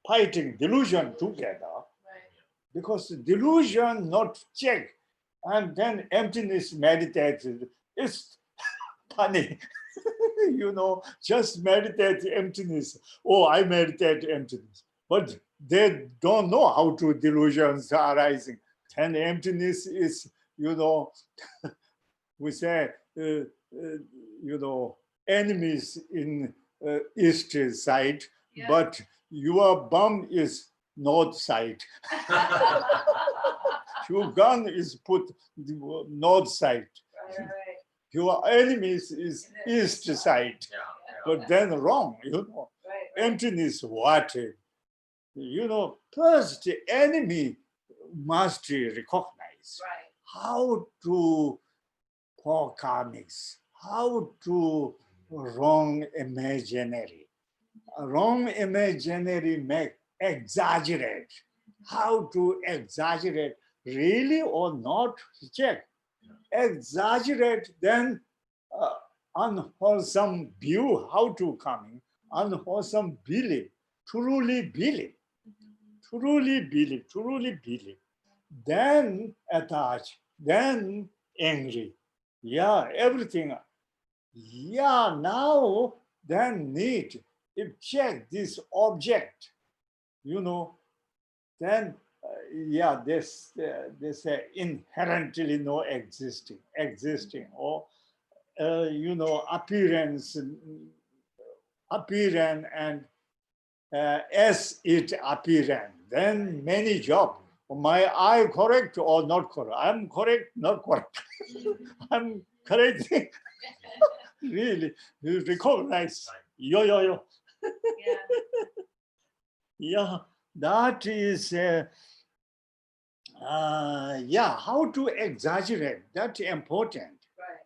fighting delusion together, Right. because delusion not check, and then emptiness meditated. It's funny. Just meditate emptiness. Oh, I meditate emptiness. But they don't know how to delusions are arising. And emptiness is, we say, enemies in east side, Yeah. but your bum is north side. Your gun is put the north side. Right. Your enemies is east side. Yeah. But then wrong, Right. emptiness, what? First the enemy must recognize Right. how to for karmics, how to wrong imaginary. Wrong imaginary make exaggerate. How to exaggerate, really or not, check. Exaggerate, then unwholesome view, how to coming, unwholesome belief, truly believe, truly believe, then attach, then angry. Yeah, everything. Yeah, now then need, if check this object, then this inherently no existing, or appearance, appearance, and as it appearance, then many job. My eye correct or not correct? I'm correct, not correct. I'm correcting. Really, you recognize. Yo. Yeah. Yeah, that is, yeah, how to exaggerate, that's important. Right.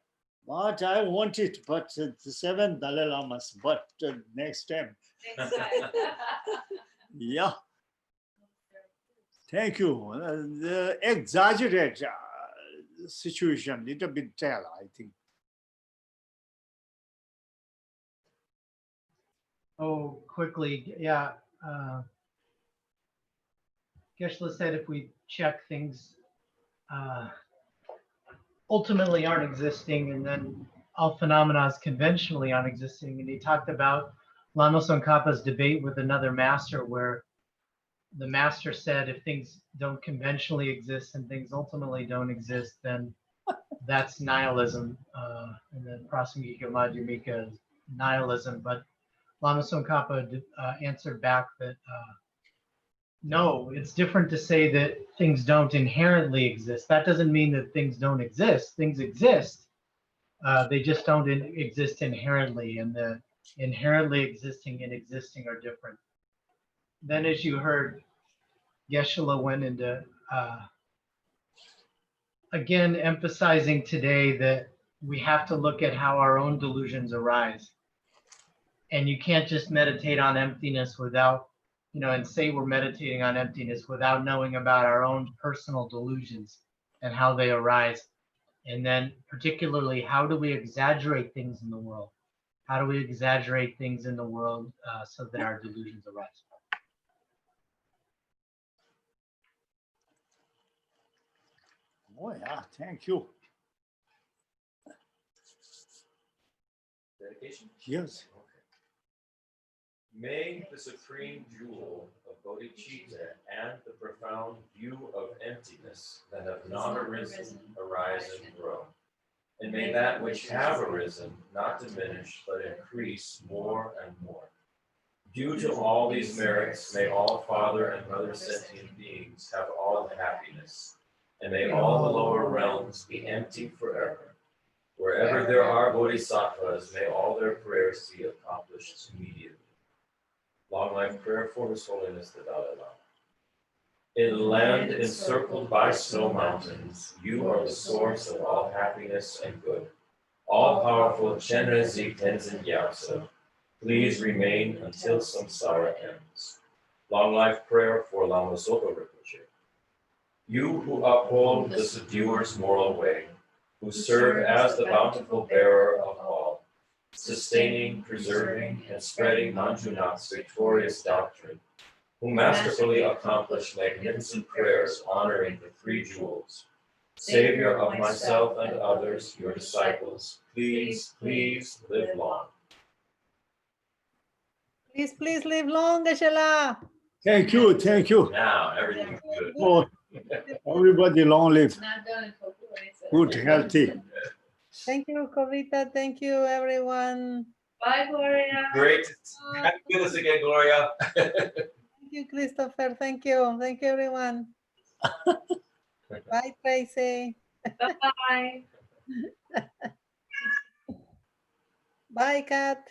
But I want it, but the seventh Dalai Lama's, but next time. Next time. Yeah, thank you. The exaggerate situation, little bit tell, I think. Oh, quickly, yeah. Geshe said if we check things ultimately aren't existing, and then all phenomena conventionally aren't existing. And he talked about Lama Tsongkhapa's debate with another master, where the master said if things don't conventionally exist and things ultimately don't exist, then that's nihilism. And then Prasangika Madhyamika is nihilism. But Lama Tsongkhapa answered back that no, it's different to say that things don't inherently exist. That doesn't mean that things don't exist. Things exist. They just don't exist inherently, and the inherently existing and existing are different. Then, as you heard, Geshe went into, again, emphasizing today that we have to look at how our own delusions arise. And you can't just meditate on emptiness without, and say we're meditating on emptiness without knowing about our own personal delusions and how they arise. And then particularly, how do we exaggerate things in the world? How do we exaggerate things in the world so that our delusions arise? Oh yeah, thank you. Dedication? Yes. Okay. May the supreme jewel of bodhicitta and the profound view of emptiness that have not arisen arise and grow. And may that which have arisen not diminish but increase more and more. Due to all these merits, may all father and mother sentient beings have all the happiness, and may all the lower realms be empty forever. Wherever there are bodhisattvas, may all their prayers be accomplished immediately. Long life prayer for His Holiness the Dalai Lama. In land encircled by snow mountains, you are the source of all happiness and good. All-powerful Chenrezig Tenzin Gyatso, please remain until samsara ends. Long life prayer for Lama Soepa Rinpoche. You who uphold the subduer's moral way, who serve as the bountiful bearer of all, sustaining, preserving, and spreading Manjunat's victorious doctrine, who masterfully accomplish magnificent prayers honoring the three jewels. Savior of myself and others, your disciples, please, please live long. Please, please live long, Geshe. Thank you, thank you. Now, everything's good. Oh, everybody long live, Not done until Lisa. good, healthy. Thank you, Kavita. Thank you, everyone. Bye, Gloria. Great. Happy to do this again, Gloria. Thank you, Christopher. Thank you. Thank you, everyone. Bye, Tracy. Bye. Bye, Kat.